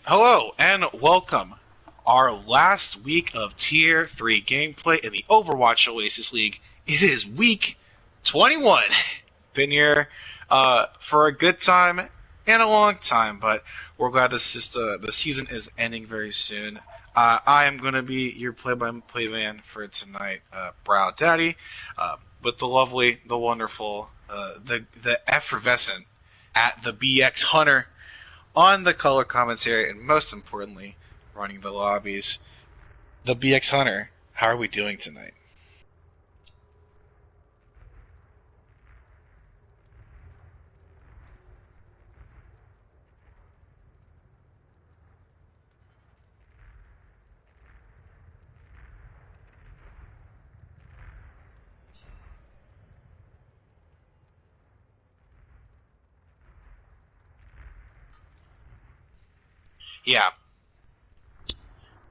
Hello and welcome. Our last week of Tier 3 gameplay in the Overwatch Oasis League. It is week 21. Been here for a good time and a long time, but we're glad the season is ending very soon. I am going to be your play-by-play man for tonight, Brow Daddy, with the lovely, the wonderful, the effervescent at the BX Hunter on the color commentary, and most importantly, running the lobbies. The BX Hunter, how are we doing tonight? Yeah,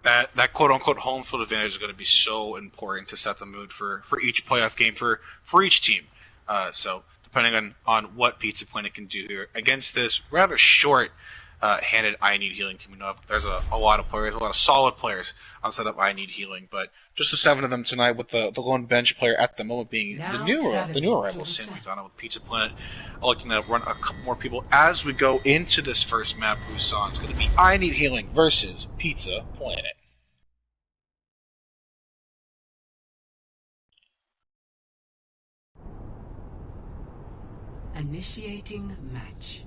that quote-unquote home field advantage is going to be so important to set the mood for each playoff game for each team. So depending on what Pizza Planet can do here against this rather short-handed I Need Healing team. We know there's a lot of players, a lot of solid players on setup I Need Healing, but just the 7 of them tonight with the lone bench player at the moment being the new arrival, Sam McDonough with Pizza Planet. Looking to run a couple more people as we go into this first map, Busan. It's going to be I Need Healing versus Pizza Planet. Initiating match.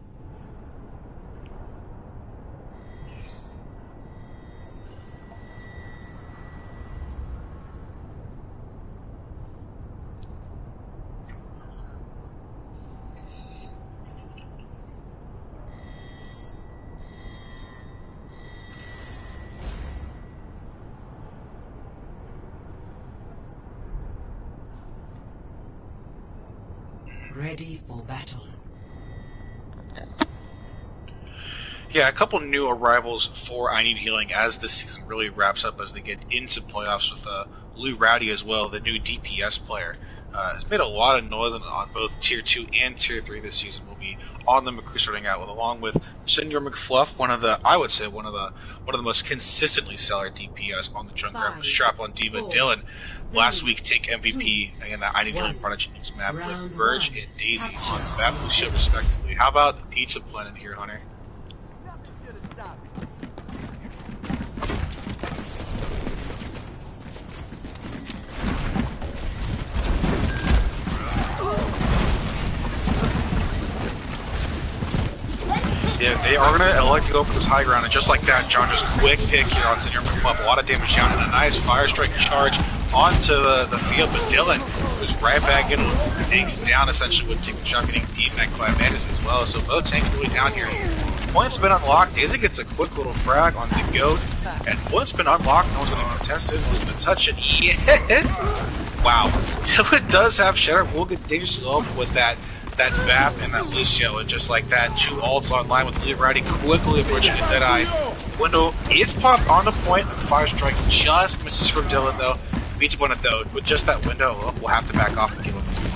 Ready for battle. Yeah, a couple new arrivals for I Need Healing as this season really wraps up as they get into playoffs with Lou Rowdy as well, the new DPS player. Has made a lot of noise on both Tier 2 and Tier 3 this season. Will be on the McCree starting out with, along with Senor McFluff, one of the most consistently stellar DPS on the Junkrat with Strap on Diva Dylan. Last week, take MVP again that I Need Healing Prodigy Mix map with Verge and Daisy on the map we show respectively. How about Pizza Planet here, Hunter? Yeah, they are going to elect to go for this high ground, and just like that, John just quick pick here on Senor McFluff. A lot of damage down, and a nice fire strike charge onto the field, but Dylan goes right back in, takes down essentially with taking shot, getting deep at Climatis as well. So both tanks really down here. Point's been unlocked. Daisy gets a quick little frag on the goat, and point's been unlocked. No one's going to contest it. No one's going to touch it. Yes! Wow. Dylan does have Shatter. We'll get dangerously low with that Vap and that Lucio, and just like that, 2 ults online with Leo Rowdy quickly approaching the Deadeye. Window is popped on the point, and Fire Strike just misses from Dylan though. Pizza Planet though, with just that window, we'll have to back off and give up this point.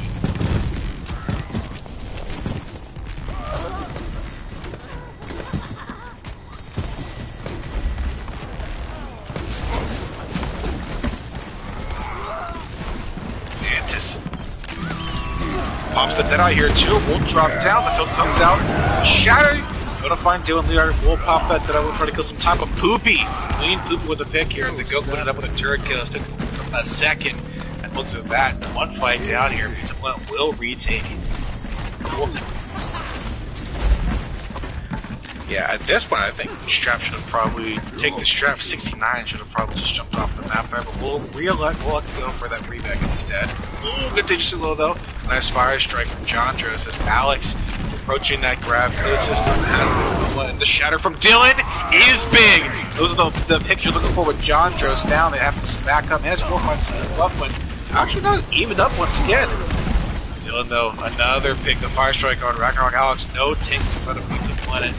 Mantis pops the Deadeye here too. We'll drop down. The field comes out. Shatter. Gonna find Dylan Leonard. We'll pop that Deadeye. We'll try to kill some time. But Poopy. Clean Poopy with a pick here. The Goat put it up with a turret kill. It's taking a second. And looks at that. One fight down here. Pizza Planet will retake. Yeah, at this point, I think Strap should have probably taken the Strap 69. Should have probably just jumped off the map there, but we'll let go for that reback instead. Ooh, good dangerously low though. Nice fire strike from Jandros as Alex approaching that grab code system. And the shatter from Dylan is big. Those are the picks you're looking for with Jandros down. They have to just back up. And it's 4 points to the rough one. Actually, not evened up once again. Dylan though, another pick. The fire strike on Ragnarok Alex. No tanks inside of Pizza Planet.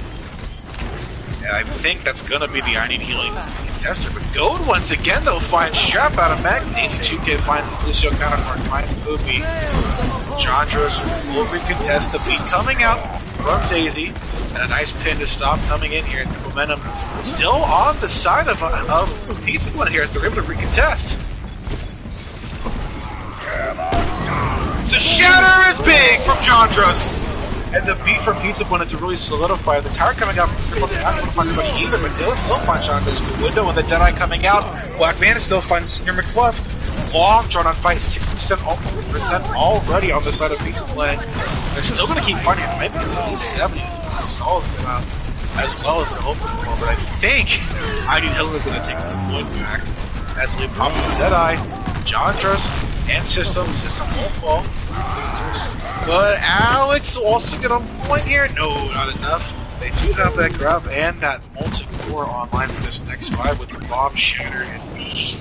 And I think that's going to be the I Need Healing contester. But Goad once again, though, finds Strap out of Mag. Daisy 2K finds the Lucio counterpart, finds Poopy. Jandros will recontest the beat coming out from Daisy. And a nice pin to stop coming in here. Momentum still on the side of Pizza One here as they're able to recontest. The shatter is big from Jandros. And the beat from Pizza One to really solidify. The tower coming out from Pizza One, not going to find anybody either, but Dylan still finds Jandros in the window, and the Deadeye coming out. Black Manta still finds Senior McFluff. Long drawn on fight, 60% already on the side of Pizza One. They're still going to keep fighting. It might be until these 70s when the stalls come out, as well as the open ball. But I think I Need Hill is going to take this point back as we pop the Deadeye, Jandros, and System will fall. But Alex will also get on point here. No, not enough. They do have that grab and that Molten Core online for this next fight with the Bomb, Shatter, and B.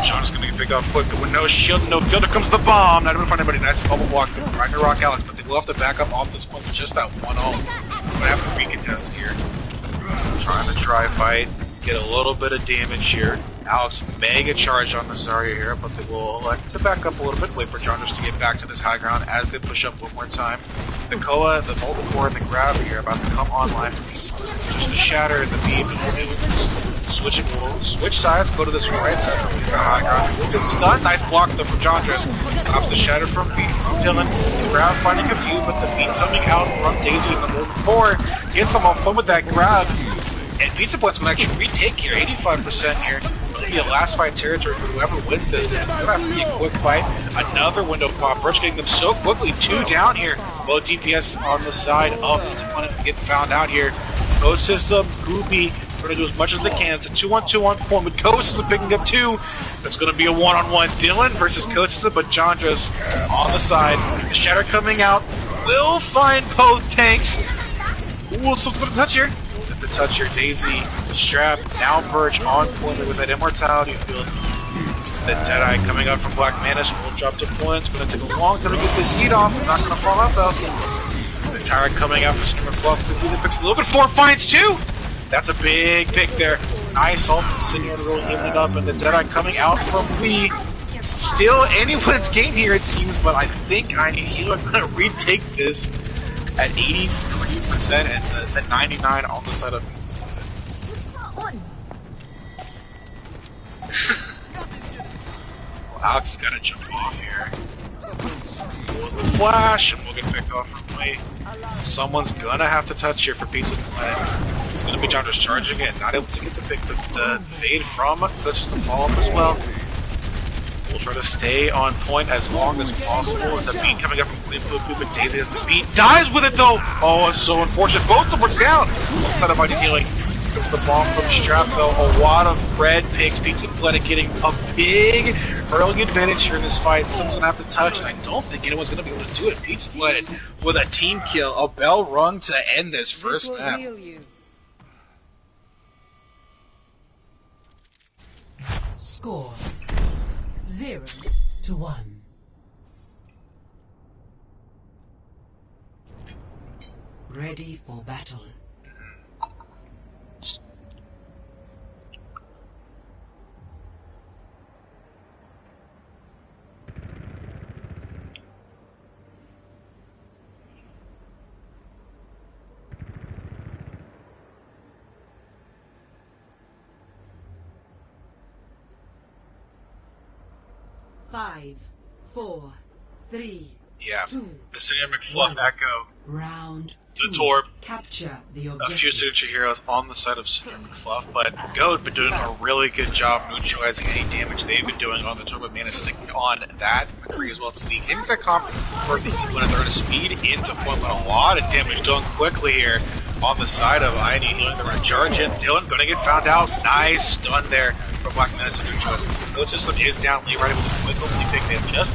John's gonna get picked off quick, but with no shield, no field, here comes the bomb. Not even find anybody. Nice bubble walk through Ragnarok Alex, but they will have to back up off this point with just that one ult. Gonna have to recontest here. Trying to dry fight, get a little bit of damage here. Alex mega charge on the Zarya here, but they will elect to back up a little bit, wait for Jandros to get back to this high ground as they push up one more time. The Koa, the Molten Core, and the Grab here about to come online for Pizza. Just the Shatter and the Beam. Switch sides, go to this right side from the high ground. Good stun, nice block though from Jandros. Stops the Shatter from Dylan. The Grab finding a few, but the Beam coming out from Daisy in the Molten Core. Gets them all fun with that Grab. And Pizza Point's going to actually retake here, 85% here. It's going to be a last fight territory for whoever wins this. It's going to have to be a quick fight. Another window pop. Birch getting them so quickly. 2 down here. Low DPS on the side of Pizza Point getting found out here. Code System, Goopy, going to do as much as they can. It's a 2-on-2 on point with Code System picking up 2. It's going to be a 1-on-1 Dylan versus Code System, but Jandros on the side. The Shatter coming out. Will find both tanks. Ooh, someone's going to touch here. The touch here, Daisy, the strap, now Birch on point with that immortality field. The Deadeye coming up from Black Manta, will drop to point. It's going to take a long time to get this heat off. Not going to fall out though. The Tower coming out for Senior McFluff. The picks a little bit 4 finds too. That's a big pick there. Nice ult from Senior to really healing it up, and the Deadeye coming out from Lee. Still anyone's game here it seems, but I think I Need Healer going to retake this at 83% and the 99 on the side of Pizza. Well, Alex is gonna jump off here. Pulls the flash, and we'll get picked off from Lee. Someone's gonna have to touch here for Pizza Planet. It's gonna be Jandros charging it, not able to get the fade from, but just the follow up as well. We'll try to stay on point as long as possible. And the beat coming up from Clean Blue, but Daisy has the beat. Dies with it though! Oh, it's so unfortunate. Both supports down! Instead of fighting healing. The bomb from Strap though. A lot of red picks. Pizza Planet getting a big early advantage here in this fight. Someone's gonna have to touch, and I don't think anyone's gonna be able to do it. Pizza Planet with a team kill. A bell rung to end this first map. Score 0-1. Ready for battle. Five, 4, 3, yeah. 2, The Senior McFluff Echo. Round the Torb. Capture the a objective. few signature heroes on the side of Senior McFluff, but Goat been doing a really good job neutralizing any damage they've been doing on the Torb. Mana sticking on that. McCree as well as the same exact comp for the team when they're to speed into point, but a lot of damage done quickly here on the side of ID healing. They're going to charge in. Dylan gonna get found out. Nice stun there from Black Menace to neutral. Goat System is down. Lee right with a quick opening pick. They just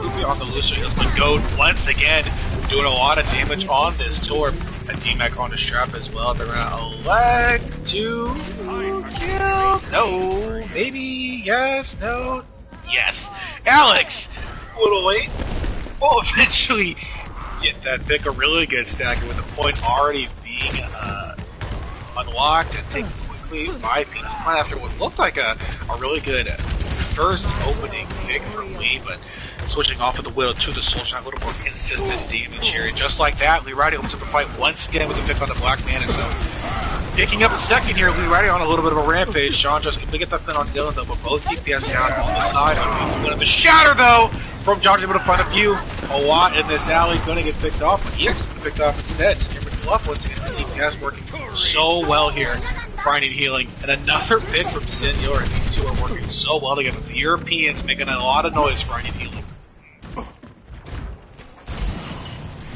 moving on the loser heals, but Goat once again doing a lot of damage on this Torb. A D-Mac on the strap as well. They're gonna elect to kill. No, maybe, yes, no, yes. Alex, a little late. Will eventually get that pick a really good stacker with the point already being unlocked and taken quickly by Pizza Planet after what looked like a really good first opening pick from Lee, but switching off of the Widow to the Soldier, a little more consistent damage here. And just like that, Lee Riding opens up the fight once again with the pick on the Black Mana. So picking up a second here, Lee Riding on a little bit of a rampage. John just can get that pin on Dylan though, but both DPS down on the side on Pizza Planet. The shatter though from John able to find a few. A lot in this alley going to get picked off, but EX going to picked off instead. So Fluff once again, the DPS working so well here, finding healing. And another pick from Senor, and these two are working so well together. The Europeans making a lot of noise finding healing.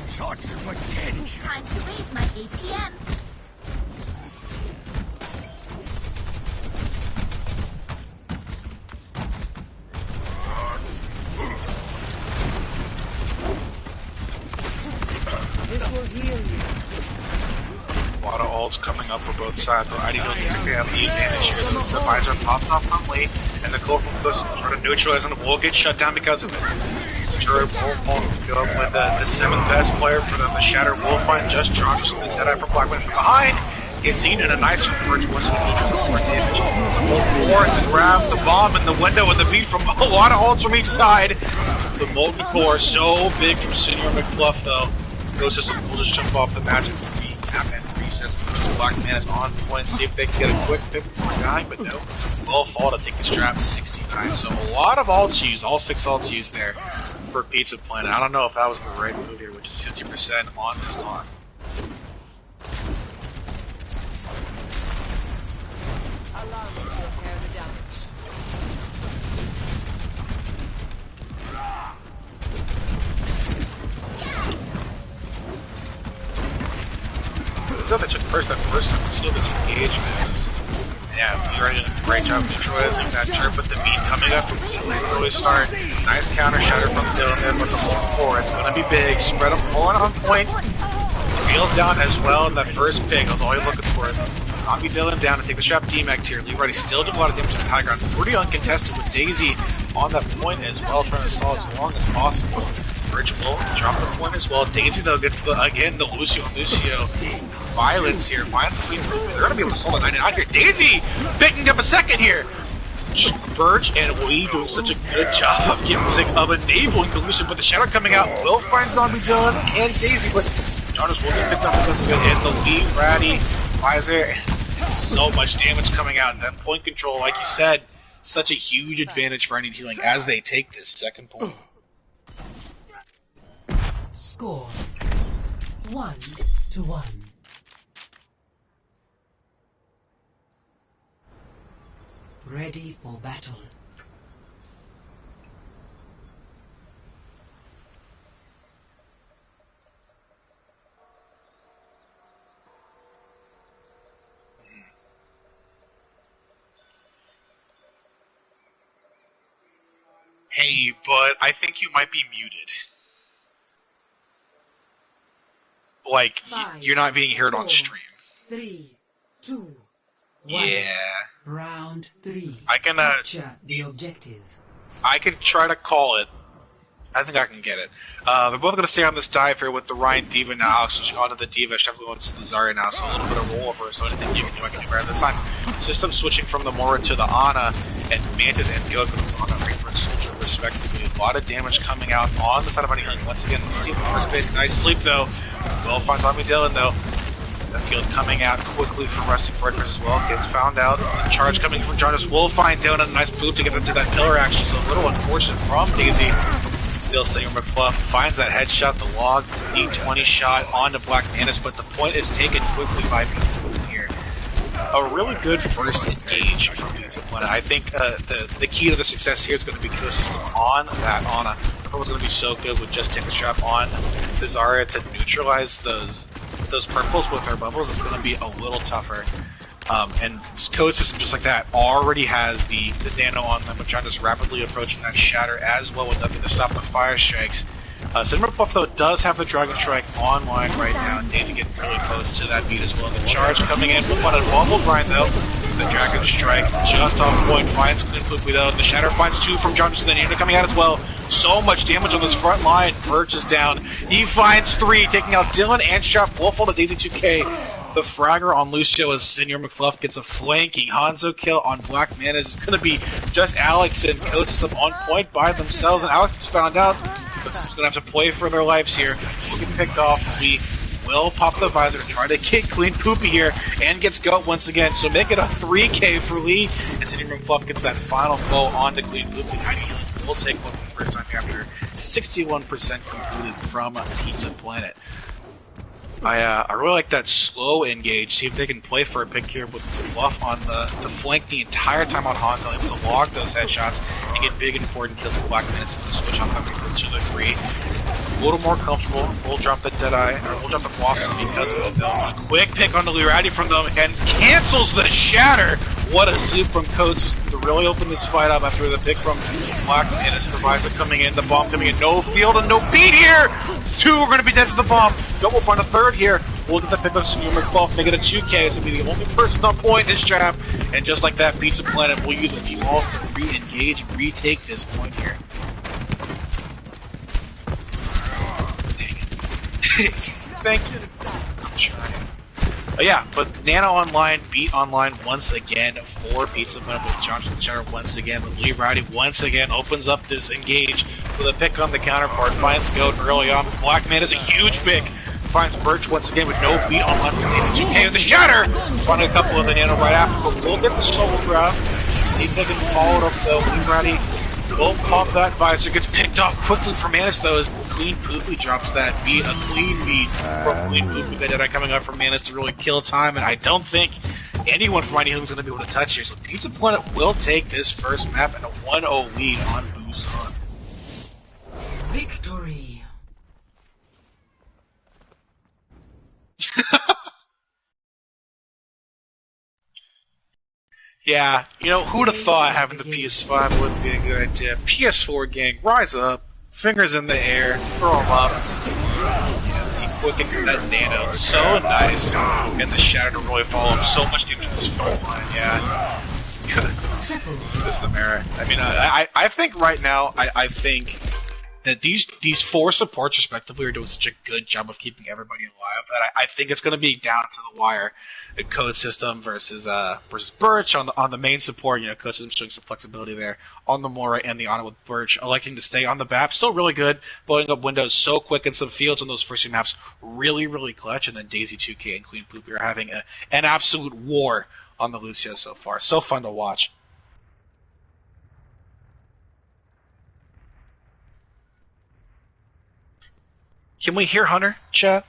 Shots of attention. Time to raise my APM. This will heal you. A lot of ults coming up for both sides, but IDO typically have the advantage here. The visor popped off from Lee, and the goal from Puss trying to neutralize him will get shut down because of it. Sure, Wolfone go up with the seventh best player for them, the Shatter Wolfine, just John, just the Deadeye from Blackman from behind. Gets seen in a nice converge once again, neutral more damage. More and grab the bomb in the window with the beat from a lot of ults from each side. The Molten Core so big from Senior McFluff though. Ghost System will just jump off the magic recap and resets because Black Man is on point. See if they can get a quick pick before dying, but no. Will fall to take the strap 69. So a lot of ults used, all 6 ults used there for Pizza Planet. I don't know if that was the right move here, which is 50% on this con. Allow me to repair the damage. So that took first seal this engagement. Yeah, you're doing a great job neutralizing that turret, but the beat coming up from really start. Nice counter shatter from Dylan there, but the whole core, it's gonna be big. Spread them all on point. Field down as well in that first pick. That's all you're looking for. Zombie Dylan down to take the trap DMAC tier. Lee Reddy still did a lot of damage on the high ground. Pretty uncontested with Daisy on that point as well, trying to stall as long as possible. Bridge will drop the point as well. Daisy though gets the Lucio violence here. Finds a clean move. They're gonna be able to solve the 99 here. Daisy picking up a second here. Birch and Wee doing such a good job of enabling the Lucio, but the shadow coming out will find Zombie Dylan and Daisy, but Jonas will get picked up because of it. And the Lee Ratty visor, so much damage coming out. And that point control, like you said, such a huge advantage for any healing as they take this second point. Score 1-1. Ready for battle. Hey, but I think you might be muted. Like, you're not being heard on stream. 3, 2, 1. Yeah. Round 3. I can, Capture the objective. I can try to call it. I think I can get it. They're both going to stay on this dive here with the Ryan Diva now, switching onto the Diva. Definitely going to the Zarya now, so a little bit of rollover. So anything you can do, I can do better this time. System switching from the Mora to the Ana, and Mantis and Gilg on the Reaper and Soldier, respectively. A lot of damage coming out on the side of Honey Healing. Once again, let's see the first bit. Nice sleep, though. Well, finds Zombie Dylan, though. The field coming out quickly from Rusty Breakers as well. Gets found out. The charge coming from Jarvis will find Dylan. A nice boot to get into that pillar action. So a little unfortunate from Daisy. Still Singer McFluff finds that headshot, the log, the D20 shot onto Black Mantis, but the point is taken quickly by Pizza Planet here. A really good first engage from Pizza Planet. I think the key to the success here is going to be consistent on that Ana. The purple's going to be so good with just taking a strap on the Zarya to neutralize those purples with her bubbles. It's going to be a little tougher. And code system just like that already has the nano on them, which are just rapidly approaching that shatter as well with nothing to stop the fire strikes. Cinema Fluff though does have the Dragon Strike online right now. Need to get really close to that beat as well. The charge coming in from a Bumble Grind though. The Dragon Strike just on point finds clean quickly though. The shatter finds 2 from John, and then Nano coming out as well. So much damage on this front line. Birch is down. He finds 3, taking out Dylan and Sharp Wolf on the Daisy 2K. The fragger on Lucio as Senior McFluff gets a flanking Hanzo kill on Black Mana. It's going to be just Alex and Code System on point by themselves, and Alex has found out Code System's going to have to play for their lives here. We'll get picked off. We will pop the visor to try to get Clean Poopy here, and gets Goat once again. So make it a 3K for Lee, and Senior McFluff gets that final blow onto Clean Poopy. We'll take one for the first time after 61% completed from Pizza Planet. I really like that slow engage. See if they can play for a pick here with Fluff on the flank the entire time on Honda. Able to log those headshots and get big important kills with Black Minutes and switch on coming from 2 to 3. A little more comfortable. We'll drop the Deadeye, or we'll drop the Blossom because of the a quick pick on the Lurati from them and cancels the Shatter. What a sweep from Code System to really open this fight up after the pick from Black Minutes. The Viper coming in, the bomb coming in. No field and no beat here! 2 are going to be dead to the bomb. Double find a 3rd here. We'll get the pick of Senior McFluff, make it a 2K. It's going to be the only person on point in this trap. And just like that, Pizza Planet will use a few walls to re-engage and retake this point here. Dang it. Thank you. I'm trying. Yeah, but Nana online, Beat online once again for Pizza Planet with Johnson Cheddar once again. But Lee Rowdy once again opens up this engage with a pick on the counterpart. Finds Goat early on. Black Man is a huge pick. Finds Birch once again with no beat online from ACGK with the Shatter. Finding a couple of the Nano right after, but we'll get the solo grab. See if they can follow it up though. Lee Rowdy will pop that visor. Gets picked off quickly from Manus though as Clean Poopy drops that beat. A clean beat from Clean Poopy. They did coming up from Manus to really kill time, and I don't think anyone from Mighty Hoon's going to be able to touch here. So Pizza Planet will take this first map and a 1-0 lead on Busan. Victory. Yeah, you know, who'd have thought having the PS5 wouldn't be a good idea? PS4 gang, rise up, fingers in the air, throw them up. Yeah, the quick and that Nano, it's so nice. And the Shatter to really follow him, so much damage on this front line, yeah. System error. I mean, I think right now, I think that these 4 supports respectively are doing such a good job of keeping everybody alive that I think it's going to be down to the wire. The Code System versus Birch on the main support. You know, Code System showing some flexibility there on the Mora and the Ana with Birch electing to stay on the BAP. Still really good, blowing up windows so quick in some fields on those first 2 maps. Really, really clutch. And then Daisy 2K and Queen Poopy are having an absolute war on the Lucio so far. So fun to watch. Can we hear Hunter, chat?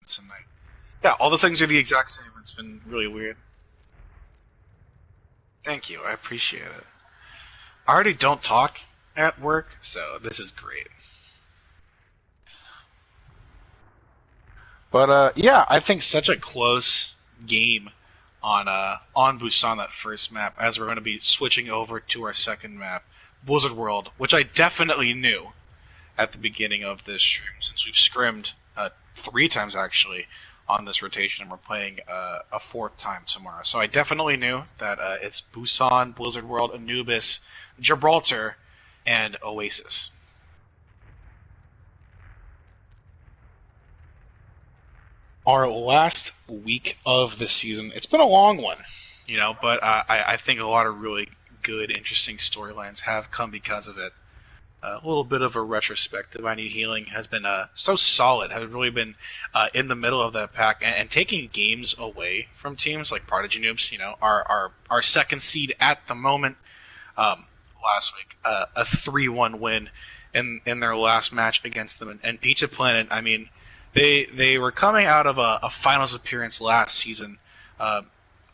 Tonight. Yeah, all the things are the exact same. It's been really weird. Thank you, I appreciate it. I already don't talk at work, so this is great. But yeah, I think such a close game on Busan, that first map, as we're going to be switching over to our second map, Blizzard World, which I definitely knew at the beginning of this stream, since we've scrimmed 3 times actually on this rotation, and we're playing a fourth time tomorrow. So I definitely knew that it's Busan, Blizzard World, Anubis, Gibraltar, and Oasis. Our last week of the season, it's been a long one, but I think a lot of really good, interesting storylines have come because of it. A little bit of a retrospective. I Need Healing has been so solid, has really been in the middle of that pack and taking games away from teams like Prodigy Noobs, our second seed at the moment. Last week, a 3-1 win in their last match against them. And Pizza Planet, I mean, they were coming out of a finals appearance last season.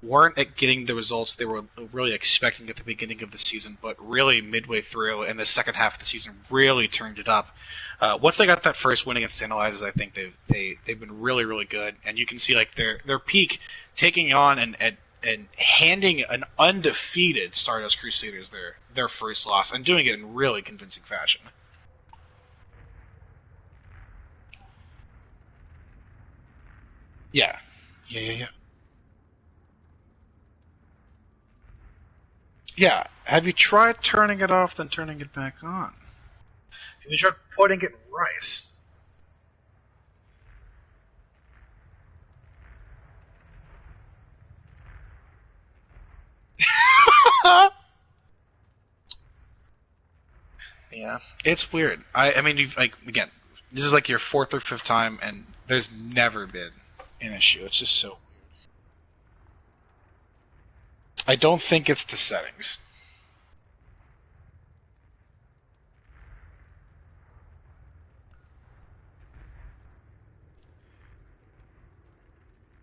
Weren't getting the results they were really expecting at the beginning of the season, but really midway through in the second half of the season really turned it up. Once they got that first win against Analyzes, I think they've been really, really good, and you can see like their peak taking on and handing an undefeated Stardust Crusaders their first loss and doing it in really convincing fashion. Yeah. Yeah, have you tried turning it off, then turning it back on? Have you tried putting it in rice? Yeah, it's weird. I mean, again, this is like your fourth or fifth time, and there's never been an issue. It's just so weird. I don't think it's the settings.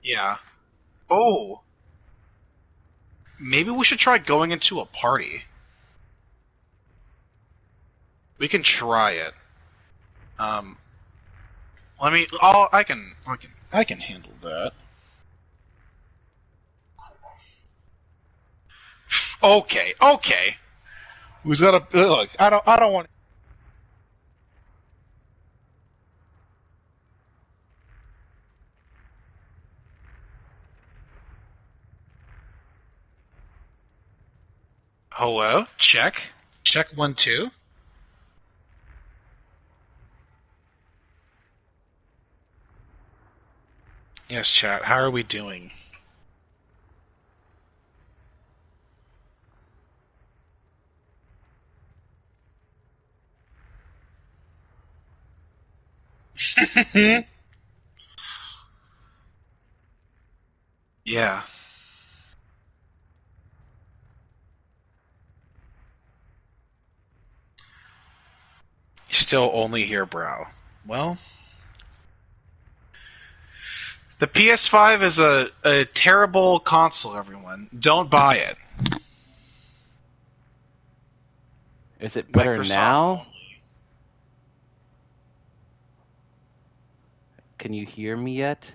Yeah. Oh. Maybe we should try going into a party. We can try it. I can handle that. Okay. Who's got a look? I don't want. Hello? Check 1 2. Yes, chat. How are we doing? Yeah. Still only hear Brow. Well, the PS5 is a terrible console, everyone. Don't buy it. Is it better Microsoft now? only. Can you hear me yet?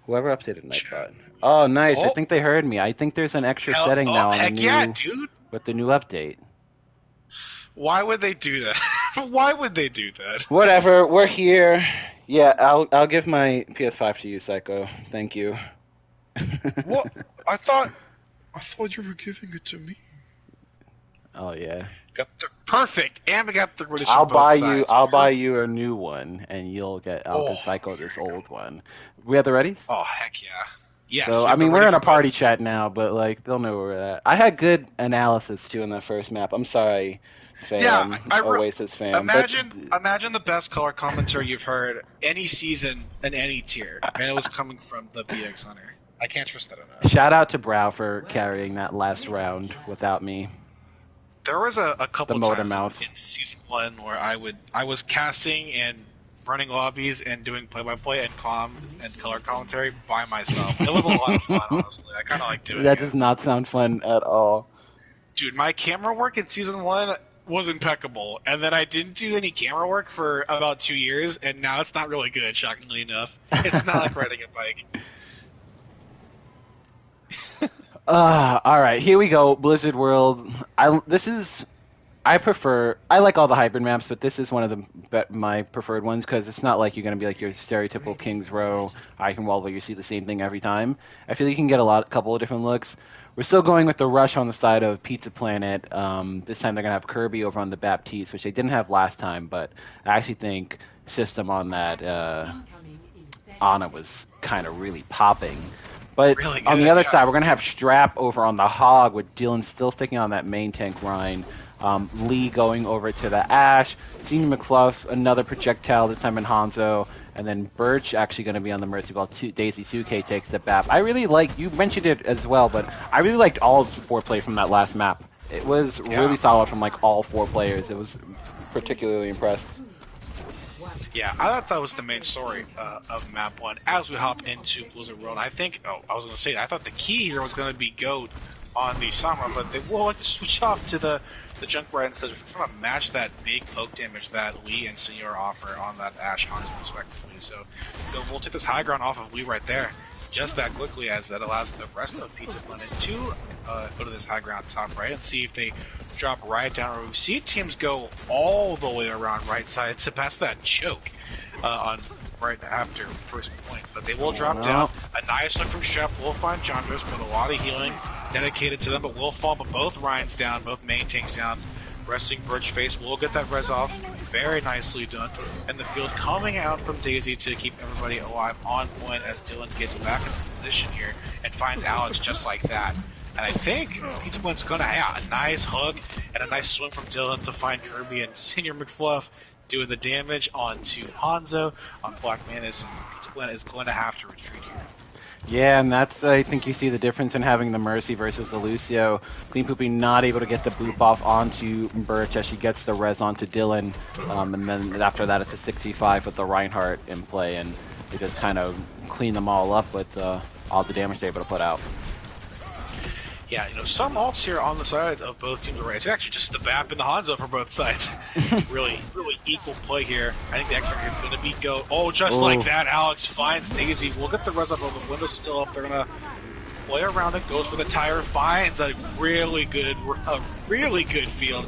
Whoever updated Nightbot. Oh, nice. I think they heard me. I think there's an extra setting now on heck the new, yeah, dude. with the new update. Why would they do that? Why would they do that? Whatever. We're here. Yeah, I'll give my PS5 to you, Psycho. Thank you. What? I thought you were giving it to me. Oh yeah. Got the perfect, and we got the British. I'll buy Perfect. you a new one, and I'll give Psycho this old one. We have the ready? Oh heck yeah! Yes. So we have the we're ready in a for party both chat sides. now, but like they'll know where we're at. I had good analysis too in that first map. I'm sorry, fam. Yeah, Oasis fan. Imagine the best color commentary you've heard any season in any tier, and it was coming from the BX Hunter. I can't trust that enough. Shout out to Brow for carrying that last round without me. There was a couple The motor times mouth. in season 1 where I was casting and running lobbies and doing play-by-play and comms and color commentary by myself. It was a lot of fun, honestly. I kind of like doing That it. does not sound fun at all. Dude, my camera work in season 1 was impeccable, and then I didn't do any camera work for about 2 years, and now it's not really good, shockingly enough. It's not like riding a bike. All right, here we go. Blizzard World. This is I like all the hybrid maps, but this is one of my preferred ones because it's not like you're going to be like your stereotypical Kings Row Eichenwald where you see the same thing every time. I feel like you can get couple of different looks. We're still going with the rush on the side of Pizza Planet. This time they're going to have Kirby over on the Baptiste, which they didn't have last time, but I actually think system on that Ana was kind of really popping. But Really good, on the other yeah. side, we're going to have Strap over on the Hog with Dylan still sticking on that main tank Rhine. Lee going over to the Ash. Senior McFluff, another projectile, this time in Hanzo. And then Birch actually going to be on the Mercy while Daisy 2K takes the BAP. I really like, you mentioned it as well, but I really liked all the support play from that last map. It was really solid from like all 4 players. It was particularly impressed. Yeah, I thought that was the main story of Map 1. As we hop into Blizzard World, I think, I was going to say, I thought the key here was going to be Goat on the Sombra, but they will like to switch off to the Junkrat instead of trying to match that big poke damage that Lee and Senior offer on that Ash Hanzo respectively. So we'll take this high ground off of Lee right there, just that quickly, as that allows the rest of Pizza Planet to go to this high ground top right and see if they drop right down. We see teams go all the way around right side to pass that choke on right after first point, but they will drop down. A nice look from Strap will find Jandros, but a lot of healing dedicated to them, but will fall, but both Ryan's down, both main tanks down. Resting Birch face will get that res off. Very nicely done. And the field coming out from Daisy to keep everybody alive on point as Dylan gets back in position here and finds Alex just like that. And I think Pizza Blend's gonna have a nice hook and a nice swing from Dylan to find Kirby and Senior McFluff doing the damage onto Hanzo on Black Manus, and Pizza Blend is going to have to retreat here. Yeah, and that's, I think you see the difference in having the Mercy versus the Lucio. Clean Poopy not able to get the boop off onto Birch as she gets the res onto Dylan, and then after that it's a 65 with the Reinhardt in play, and they just kind of clean them all up with all the damage they're able to put out. Yeah, some ults here on the side of both teams are right. It's actually just the BAP and the Hanzo for both sides. really equal play here. I think the extra here is going to be Go. Oh, just like that, Alex finds Daisy. We'll get the res up, the window's still up. They're going to play around it, goes for the tire, finds a really good field.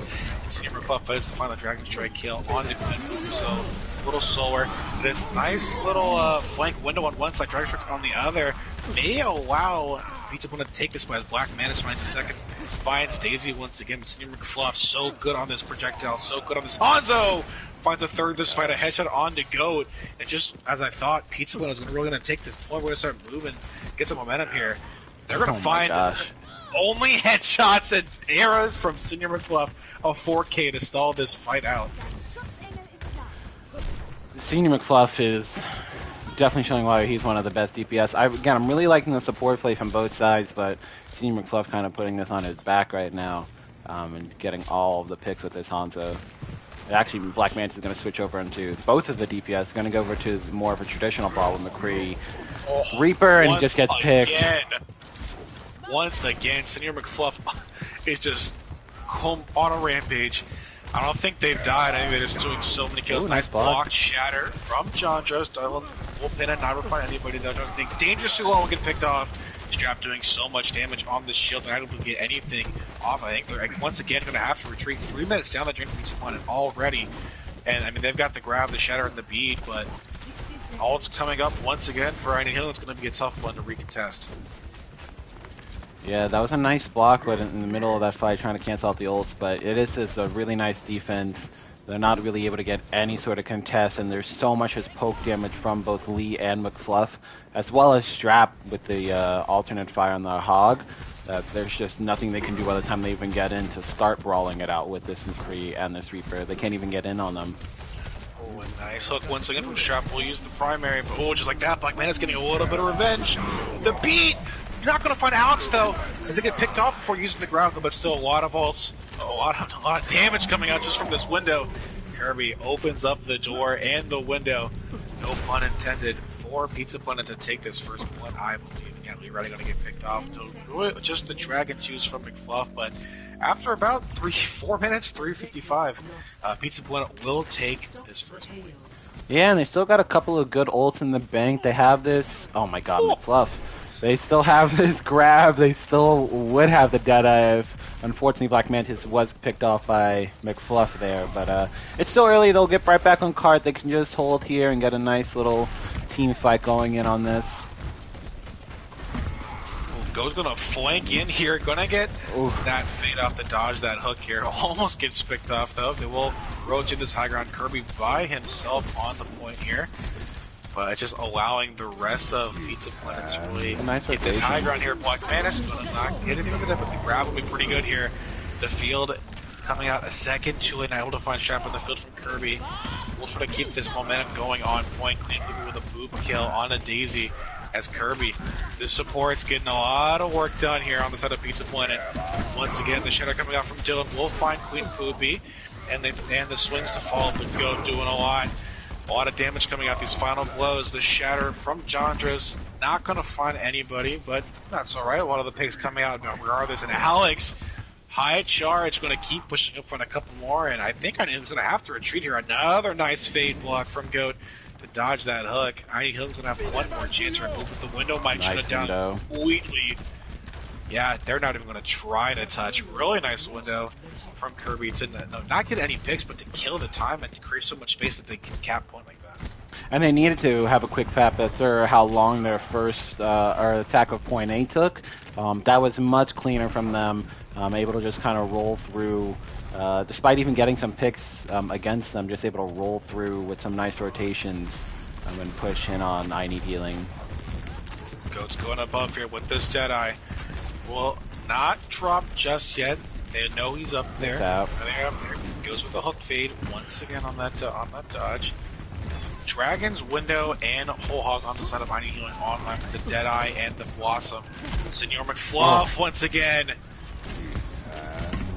Senior McFluff fights to find the Dragon Strike kill on the Queen, so a little slower. This nice little flank window on one side, Dragon Strike on the other, may allow Pizza Blend to take this, but as Black Manus finds a second, finds Daisy once again. Senior McFluff so good on this projectile, so good on this. Hanzo finds a third this fight, a headshot on to Goat, and just as I thought, Pizza Blend was really going to take this point, we're going to start moving, get some momentum here. They're going to find only headshots and arrows from Senior McFluff of 4K to stall this fight out. Senior McFluff is definitely showing why he's one of the best DPS. I'm really liking the support play from both sides, but Senior McFluff kind of putting this on his back right now and getting all of the picks with this Hanzo. Actually, Black Manta is going to switch over into both of the DPS. Going to go over to more of a traditional ball with McCree. Reaper and just gets picked. Once again, Senior McFluff is just on a rampage. I don't think they've died. I think they're just doing so many kills. Nice block shatter from John Jost. Will pin and not find anybody. I don't think Dangerous Sulo will get picked off. Strap doing so much damage on the shield. They're not able to get anything off. I think they're once again going to have to retreat 3 minutes down the drain from Pizza Planet already. And I mean, they've got the grab, the shatter, and the bead, but ult's coming up once again for Iron Hill. It's going to be a tough one to recontest. Yeah, that was a nice block, but in the middle of that fight, trying to cancel out the ults. But it is a really nice defense. They're not really able to get any sort of contest, and there's so much as poke damage from both Lee and McFluff, as well as Strap with the alternate fire on the Hog. There's just nothing they can do by the time they even get in to start brawling it out with this McCree and this Reaper. They can't even get in on them. Oh, a nice hook once again from Strap. We'll use the primary, but just like that, Black Manta is getting a little bit of revenge. The beat! Not going to find Alex, though, as they get picked off before using the ground, but still a lot of ults, a lot of damage coming out just from this window. Kirby opens up the door and the window, no pun intended, for Pizza Planet to take this first one, I believe. Again, we're already going to get picked off. So, just the Dragon Juice from McFluff, but after about 4 minutes, 3:55, Pizza Planet will take this first point. Yeah, and they still got a couple of good ults in the bank. They have this. Oh my god, McFluff. They still have this grab. They still would have the Deadeye if, unfortunately, Black Mantis was picked off by McFluff there. But it's still early. They'll get right back on cart. They can just hold here and get a nice little team fight going in on this. Go's gonna flank in here, gonna get that fade off the dodge, that hook here. Almost gets picked off though. They will rotate this high ground. Kirby by himself on the point here, but just allowing the rest of Pizza Planet to really get this high ground here. Black Mantis gonna not hit anything with it, but the grab will be pretty good here. The field coming out a second, Chile not able to find Shap in the field from Kirby. We'll try to keep this momentum going on point. Clean with a boop kill on a Daisy. As Kirby, the support's getting a lot of work done here on the side of Pizza Planet. Once again, the shadow coming out from Dylan will find Queen Poopy, and the swings to follow, but Go doing a lot of damage coming out these final blows. The shatter from Jandras, not going to find anybody, but that's alright. A lot of the picks coming out regardless, and Alex, high charge, going to keep pushing up for a couple more, and I think He's going to have to retreat here. Another nice fade block from Goat to dodge that hook. He's gonna have one more chance to remove it. The window might shut it down completely. Yeah, they're not even gonna try to touch. Really nice window from Kirby to not get any picks, but to kill the time and create so much space that they can cap point like that. And they needed to have a quick pap after how long their first or attack of point A took. That was much cleaner from them, able to just kind of roll through. Despite even getting some picks against them, just able to roll through with some nice rotations and push in on I Need Healing. Goat's going above here with this Deadeye. Will not drop just yet. They know he's up there. There. Goes with the hook fade once again on that dodge. Dragon's window and whole hog on the side of I Need Healing online with the Deadeye and the Blossom. Senor McFluff once again.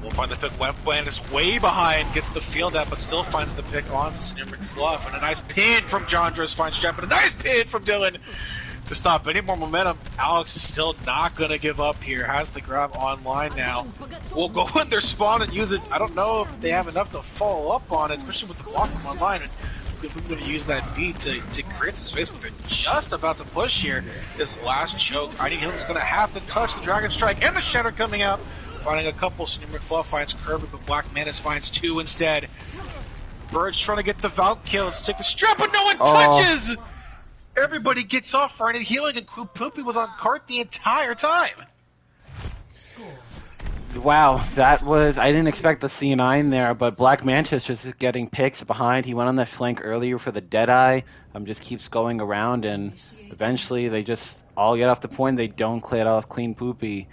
We'll find the pick. Webplan is way behind, gets the field out, but still finds the pick on Senor McFluff. And a nice pin from Jandras finds Jeff, and a nice pin from Dylan to stop any more momentum. Alex is still not going to give up here. Has the grab online now. We'll go in their spawn and use it. I don't know if they have enough to follow up on it, especially with the Blossom online. And we're going to use that beat to create some space, but they're just about to push here. This last choke. I Need Healing's going to have to touch the Dragon Strike and the Shatter coming out. Finding a couple. Senor McFluff finds Kirby, but Black Mantis finds two instead. Bird's trying to get the Valk kills to take the strap, but no one touches! Everybody gets off for I Need Healing, and Poopy was on cart the entire time. Wow, that was... I didn't expect the C9 there, but Black Mantis just getting picks behind. He went on that flank earlier for the Deadeye. Just keeps going around, and eventually they just all get off the point. They don't clear off Clean Poopy.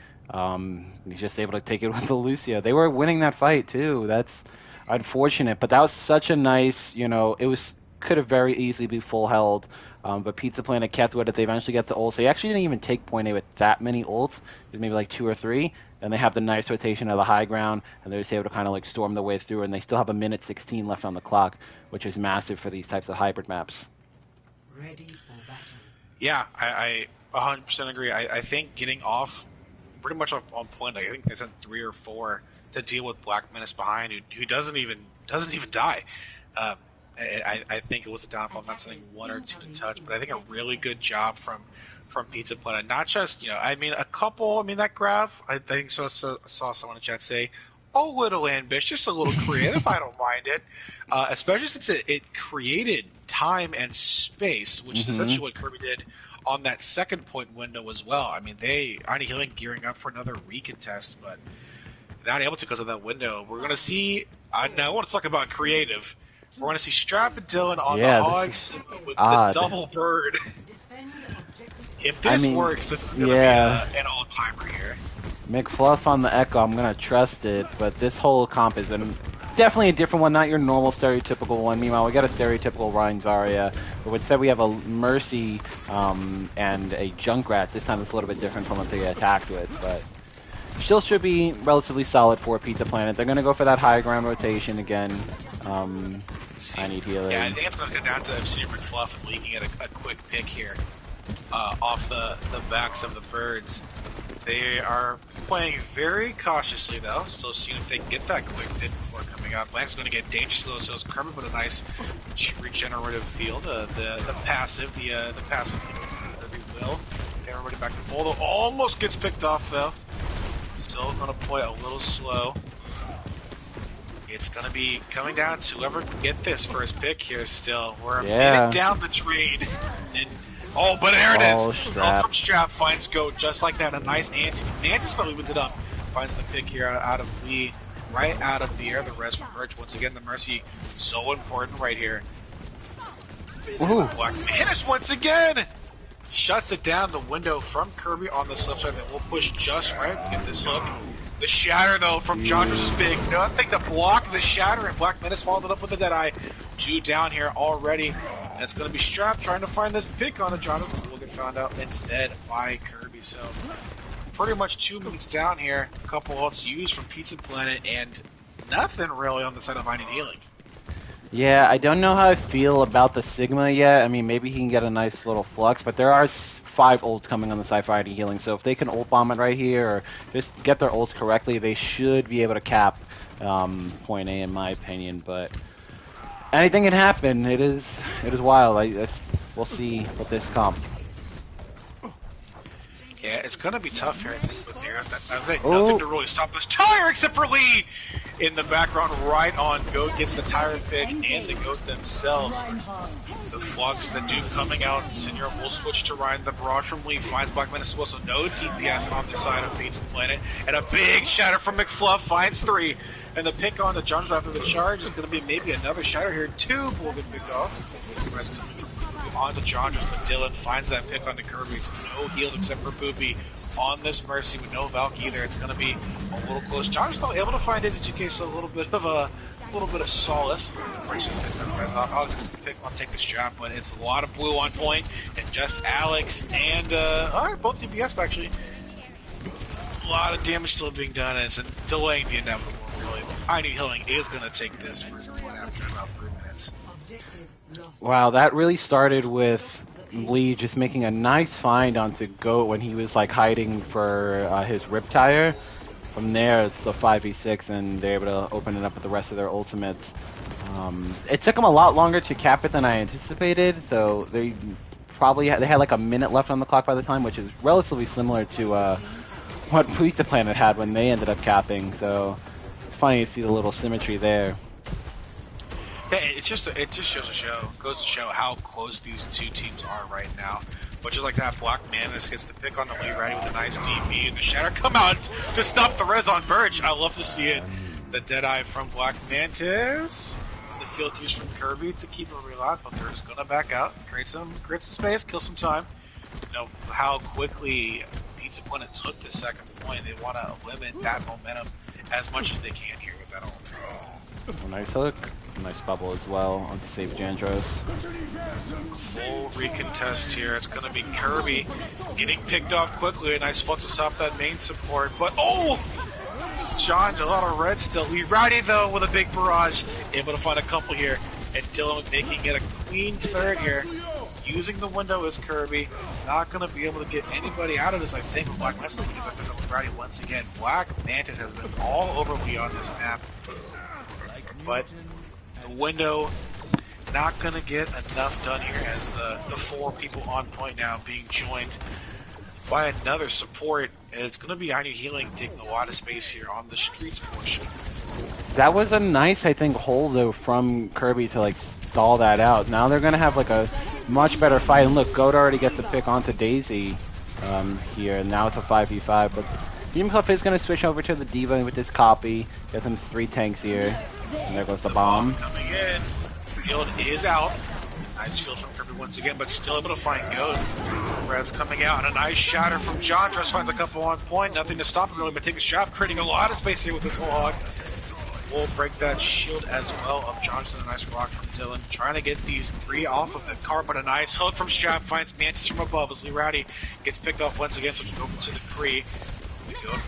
He's just able to take it with the Lucio. They were winning that fight too. That's unfortunate, but that was such a nice, could have very easily be full held. But Pizza Planet kept with it. They eventually get the ults. They actually didn't even take point A with that many ults. Maybe like 2 or 3. And they have the nice rotation of the high ground, and they're just able to kind of like storm their way through. And they still have a minute 16 left on the clock, which is massive for these types of hybrid maps. Ready for battle. Yeah, I 100% agree. I think getting off pretty much on point. I think they sent 3 or 4 to deal with Black Menace behind, who doesn't even die. I think it was a downfall, not something 1 or 2 to touch, but I think a really good job from Pizza Planet. Not just a couple. That graph. I think saw someone in chat say, "Oh, little ambitious, a little creative." I don't mind it, especially since it created time and space, which is essentially what Kirby did on that second point window as well. I Need Healing gearing up for another recontest, but not able to because of that window. We're going to see, I want to talk about creative. We're going to see Strap and Dylan on the Hogs with the double bird. If this works, this is going to be an all-timer here. McFluff on the Echo, I'm going to trust it, but this whole comp is definitely a different one, not your normal stereotypical one. Meanwhile, we got a stereotypical Ryan Zarya, but instead we have a Mercy and a Junkrat. This time it's a little bit different from what they attacked with, but still should be relatively solid for Pizza Planet. They're going to go for that high ground rotation again. I Need Healing. Yeah, I think it's going to come down to Senor McFluff and leaking at a quick pick here off the backs of the birds. They are playing very cautiously, though. Still seeing if they can get that quick hit before coming out. Blank's going to get dangerous though, so it's Kermit, but a nice regenerative field. The passive, if you will. They're everybody back to full. Though almost gets picked off though. Still gonna play a little slow. It's gonna be coming down to whoever can get this first pick here. Still, we're a minute down the trade. And, oh, but there it is. Help from Strap finds Goat just like that. A nice anti. Mantis though opens it up. Finds the pick here out of Lee. Right out of the air, the res from Birch. Once again, the Mercy, so important right here. Black Mantis once again! Shuts it down, the window from Kirby on the left side that will push just right to get this hook. The Shatter, though, from Jondros is big. Nothing to block the Shatter, and Black Menace follows it up with the Deadeye. 2 down here already. That's going to be Strap trying to find this pick on a Jondros, but will get found out instead by Kirby. So pretty much 2 minutes down here. A couple ults used from Pizza Planet, and nothing really on the side of I Need Healing. Yeah, I don't know how I feel about the Sigma yet. I mean, maybe he can get a nice little flux, but there are 5 ults coming on the side for I Need Healing, so if they can ult bomb it right here, or just get their ults correctly, they should be able to cap point A, in my opinion, but anything can happen. It is wild. We'll see with this comp. Yeah, it's going to be tough here, I think, but there's nothing to really stop this tire except for Lee! In the background, right on Goat gets the tire pick and the Goat themselves. The Flux, the Duke coming out, Senior will switch to Ryan. The barrage from Lee finds Black Menace as well, so no DPS on the side of Pizza Planet. And a big shatter from McFluff finds 3. And the pick on the Jondros after the charge is going to be maybe another shatter here. 2 will get picked off. The rest coming from on the Jondros, but Dylan finds that pick on the Kirby. It's no healed except for Boopy on this Mercy with no Valk either. It's going to be a little close. Jondros still able to find his 2K, so a little bit of solace. Alex gets the pick on take this job, but it's a lot of blue on point, and just Alex and both DPS actually. A lot of damage still being done, and it's delaying the inevitable. Really, I Need Healing is going to take this first point after about 3 minutes. Wow, that really started with Lee just making a nice find onto Goat when he was like hiding for his rip tire. From there, it's a 5v6, and they're able to open it up with the rest of their ultimates. It took them a lot longer to cap it than I anticipated, so they had like a minute left on the clock by the time, which is relatively similar to what Pizza Planet had when they ended up capping. So it's funny to see the little symmetry there. Yeah, it just goes to show how close these 2 teams are right now. Which is like that Black Mantis gets the pick on the lead ready with a nice DP, and the Shatter come out to stop the res on Birch. I love to see it. The Deadeye from Black Mantis. The field use from Kirby to keep it real but they're just gonna back out, create some space, kill some time. You know how quickly Pizza Planet took the second point. They want to limit that momentum as much as they can here with that ult. A nice hook, a nice bubble as well on to save Jandros. Full recontest here. It's going to be Kirby getting picked off quickly. A nice flux to stop that main support. But John, a lot of red still. Lee Rowdy though with a big barrage, able to find a couple here, and Dylan making it a clean third here. Using the window as Kirby, not going to be able to get anybody out of this. I think Black Mantis will get that with Rowdy once again. Black Mantis has been all over Lee on this map. But the window not going to get enough done here as the 4 people on point now being joined by another support. It's going to be I Need Healing taking a lot of space here on the streets portion. That was a nice, I think, hold though from Kirby to like stall that out. Now they're going to have like a much better fight. And look, Goat already gets a pick onto Daisy here, and now it's a 5v5. But Beamcliff is going to switch over to the D.Va with this copy. Get him 3 tanks here. And there goes the bomb. Coming in. Field is out. Nice field from Kirby once again, but still able to find Goat. Red's coming out, and a nice shatter from Jondros finds a couple on point. Nothing to stop him really, but taking a shot, creating a lot of space here with this whole hog. We'll break that shield as well of Johnson. A nice rock from Dylan. Trying to get these 3 off of the car, but a nice hook from Strap finds Mantis from above as Lee Rowdy gets picked off once again, switching over to the Kree.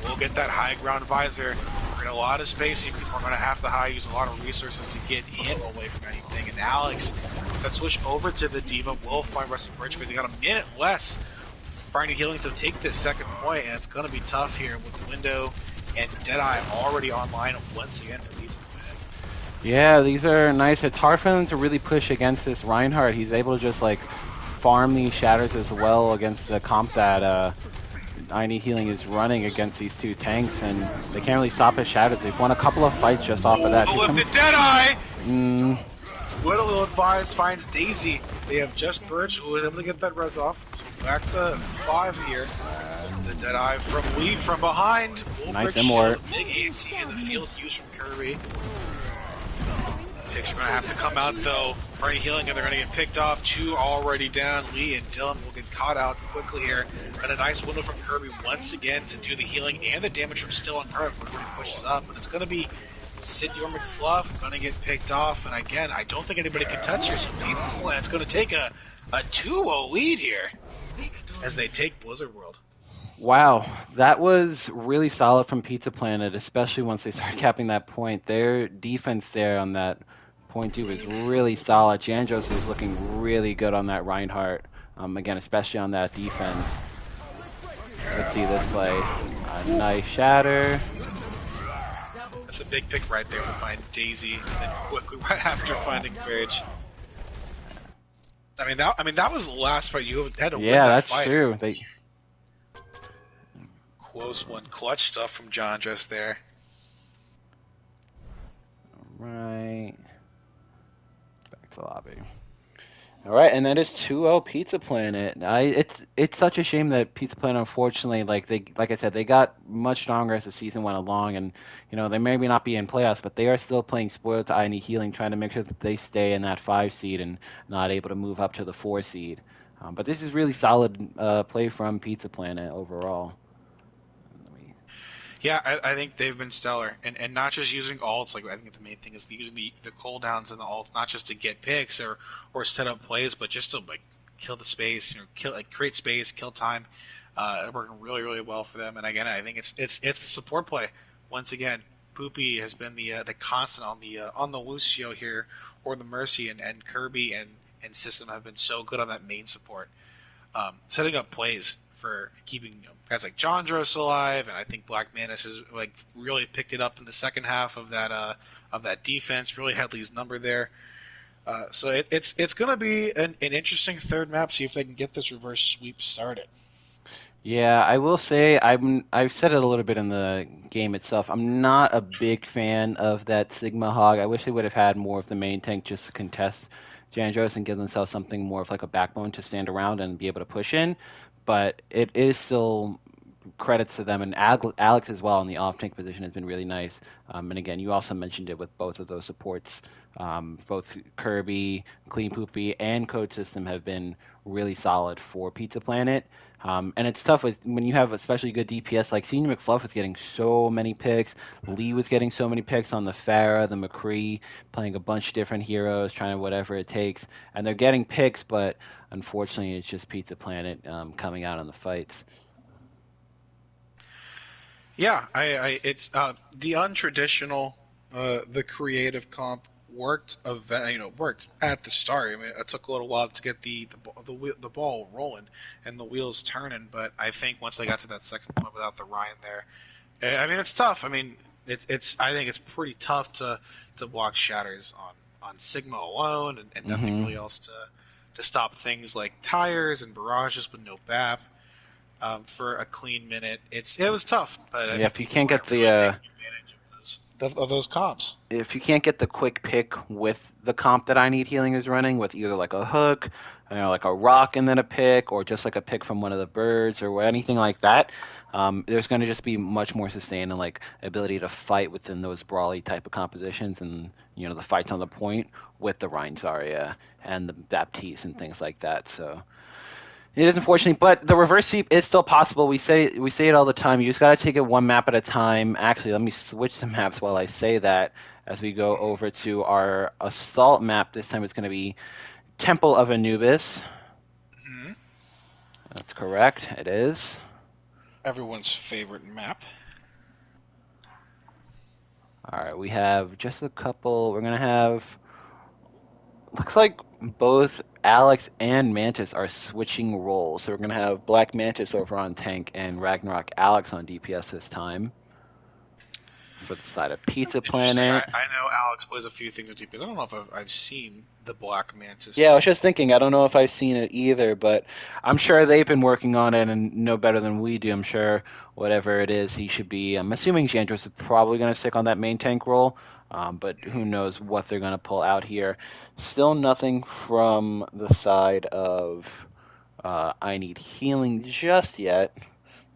We'll get that high ground visor. We're in a lot of space here. People are going to have to use a lot of resources to get in away from anything. And Alex, with that switch over to the D.Va, will find Rusty Bridge because they got a minute less. Finding Healing to take this second point, and it's going to be tough here with Window and Deadeye already online once again for these. Yeah, these are nice. It's hard for them to really push against this Reinhardt. He's able to just like farm these shatters as well against the comp that I Need Healing is running against these two tanks, and they can't really stop his shatters. They've won a couple of fights just off of that. The lifted Deadeye! Mm, Little advised finds Daisy. They have just Birch who was able to get that res off. Back to 5 here. The Deadeye from Lee from behind. Nice immort. Big AT in the field used from Kirby. Picks are going to have to come out though for any healing, and they're going to get picked off. 2 already down. Lee and Dylan will get caught out quickly here. And a nice window from Kirby once again to do the healing and the damage from Still on Kirby. Kirby pushes up, but it's going to be Sid or McFluff going to get picked off. And again, I don't think anybody can touch here, so Pizza Planet's going to take a 2-0 lead here as they take Blizzard World. wow, that was really solid from Pizza Planet, especially once they started capping that point. Their defense there on that point 2 was really solid. Jandros was looking really good on that Reinhardt, again, especially on that defense. Let's see this play. A nice shatter. That's a big pick right there to find Daisy, and then quickly right after finding Bridge. I mean that was the last fight you had to win. Yeah, that that's fight. true. Close one, clutch stuff from John just there. Right. Back to lobby. All right, and that is 2-0 Pizza Planet. It's such a shame that Pizza Planet, unfortunately, like I said, they got much stronger as the season went along, and they maybe not be in playoffs, but they are still playing spoiled to I Need Healing, trying to make sure that they stay in that 5 seed and not able to move up to the 4 seed. But this is really solid play from Pizza Planet overall. Yeah, I think they've been stellar, and not just using alts. Like I think the main thing is using the cooldowns and the alts, not just to get picks or set up plays, but just to kill the space, create space, kill time. Working really really well for them. And again, I think it's the support play. Once again, Poopy has been the constant on the Lucio here or the Mercy, and Kirby and System have been so good on that main support, setting up plays for keeping guys like Jandros alive, and I think Black Manus has really picked it up in the second half of that defense. Really had Lee's number there, so it's going to be an interesting third map. See if they can get this reverse sweep started. Yeah, I will say I've said it a little bit in the game itself. I'm not a big fan of that Sigma Hog. I wish they would have had more of the main tank just to contest Jandros and give themselves something more of a backbone to stand around and be able to push in. But it is still credits to them, and Alex as well in the off tank position has been really nice. And again, you also mentioned it with both of those supports. Both Kirby, Clean Poopy, and Code System have been really solid for Pizza Planet. And it's tough when you have especially good DPS. Like Senior McFluff was getting so many picks. Lee was getting so many picks on the Pharah, the McCree, playing a bunch of different heroes, trying to whatever it takes. And they're getting picks, but unfortunately it's just Pizza Planet coming out on the fights. Yeah, it's the untraditional, the creative comp worked at the start. I mean, it took a little while to get the ball rolling and the wheels turning, but I think once they got to that second point without the Ryan there, I mean it's tough. I mean I think it's pretty tough to block shatters on Sigma alone, and nothing really else to stop things like tires and barrages with no BAP. For a clean minute, it was tough. But yeah, if you can't get the of those comps, if you can't get the quick pick with the comp that I Need Healing is running, with either a hook, like a rock and then a pick, or just a pick from one of the birds or anything like that, there's going to just be much more sustained and ability to fight within those brawly type of compositions, and the fights on the point with the Rein Zarya and the Baptiste and things like that. So. It is unfortunate, but the reverse sweep is still possible. We say it all the time. You just got to take it one map at a time. Actually, let me switch the maps while I say that as we go over to our assault map. This time it's going to be Temple of Anubis. Mm-hmm. That's correct. It is. Everyone's favorite map. All right, we have just a couple. We're going to have... Looks like both Alex and Mantis are switching roles. So we're going to have Black Mantis over on tank and Ragnarok Alex on DPS this time. For the side of Pizza Interesting. Planet. I know Alex plays a few things with DPS. I don't know if I've seen the Black Mantis. Yeah, I was team. just thinking, I don't know if I've seen it either, but I'm sure they've been working on it and know better than we do. I'm sure whatever it is, he should be. I'm assuming Jandros is probably going to stick on that main tank role, but who knows what they're going to pull out here. Still nothing from the side of I Need Healing just yet,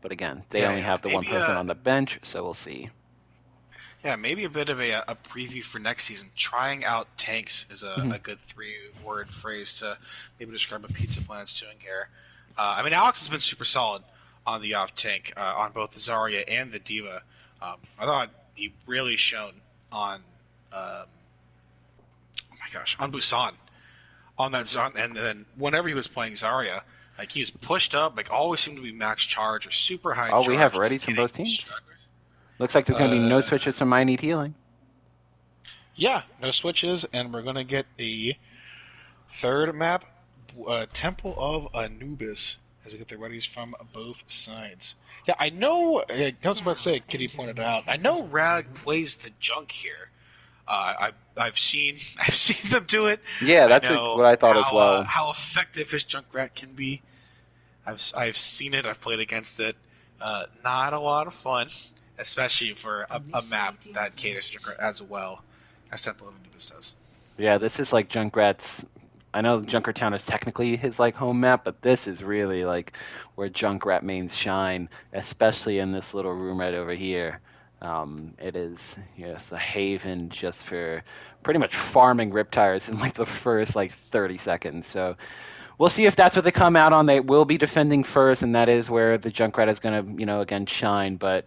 but again, they only have the one maybe person on the bench, so we'll see. Yeah, maybe a bit of a preview for next season. Trying out tanks is a good three-word phrase to maybe describe what Pizza Planet's doing here. I mean, Alex has been super solid on the off tank on both the Zarya and the Diva. I thought he really shone on, oh my gosh, on Busan on that Zarya, and then whenever he was playing Zarya, like he was pushed up, like always seemed to be max charge or super high. Oh, charge. we have Just readies from both getting teams. stragglers. Looks like there's going to be no switches from I Need Healing. Yeah, no switches, and we're going to get a third map, Temple of Anubis, as we get the readies from both sides. Yeah, I know, I was about to say, Kitty pointed out, I know Rag plays the junk here. I've seen them do it. Yeah, that's I know what I thought as well. How effective his Junkrat can be. I've seen it, I've played against it. Not a lot of fun. Especially for a map that caters to Junkrat as well as Temple of Anubis does. Yeah, this is like Junkrat's. I know Junkertown is technically his like home map, but this is really like where Junkrat mains shine, especially in this little room right over here. It is a haven just for pretty much farming Riptires in like the first like 30 seconds. So we'll see if that's what they come out on. They will be defending first, and that is where the Junkrat is going to again shine, but.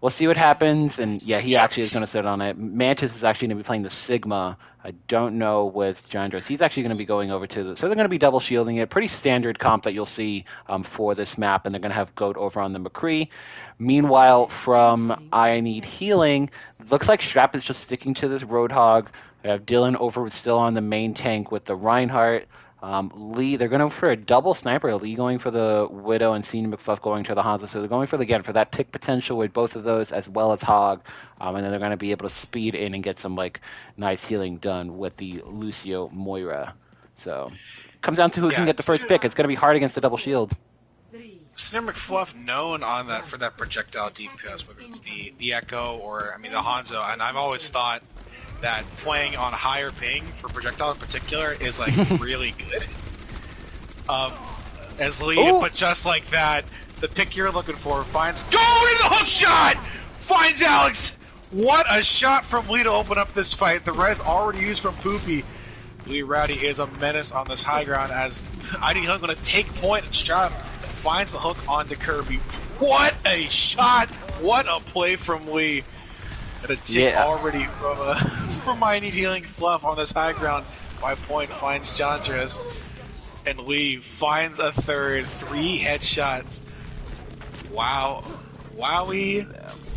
We'll see what happens, and yeah, he actually is going to sit on it. Mantis is actually going to be playing the Sigma. I don't know with Jandros. He's actually going to be going over to the... So they're going to be double shielding it. Pretty standard comp that you'll see for this map, and they're going to have Goat over on the McCree. Meanwhile, from I Need Healing, looks like Strap is just sticking to this Roadhog. They have Dylan over still on the main tank with the Reinhardt. Lee, they're going for a double sniper. Lee going for the Widow and Senior McFluff going to the Hanzo. So they're going for that pick potential with both of those as well as Hog. And then they're going to be able to speed in and get some like nice healing done with the Lucio Moira. So comes down to who can get the first pick. It's going to be hard against the double shield. Senior McFluff known on that for that projectile DPS, whether it's the Echo or the Hanzo, and I've always thought that playing on higher ping for projectile in particular is like really good. As Lee, but just like that, the pick you're looking for finds go into the hook shot, finds Alex. What a shot from Lee to open up this fight. The res already used from Poopy. Lee Rowdy is a menace on this high ground as ID Hunt going to take point and Strap finds the hook onto Kirby. What a shot! What a play from Lee. And a tick already from I Need Healing Fluff on this high ground. By point finds Jandres. And Lee finds a third. 3 headshots. Wow. Wowie.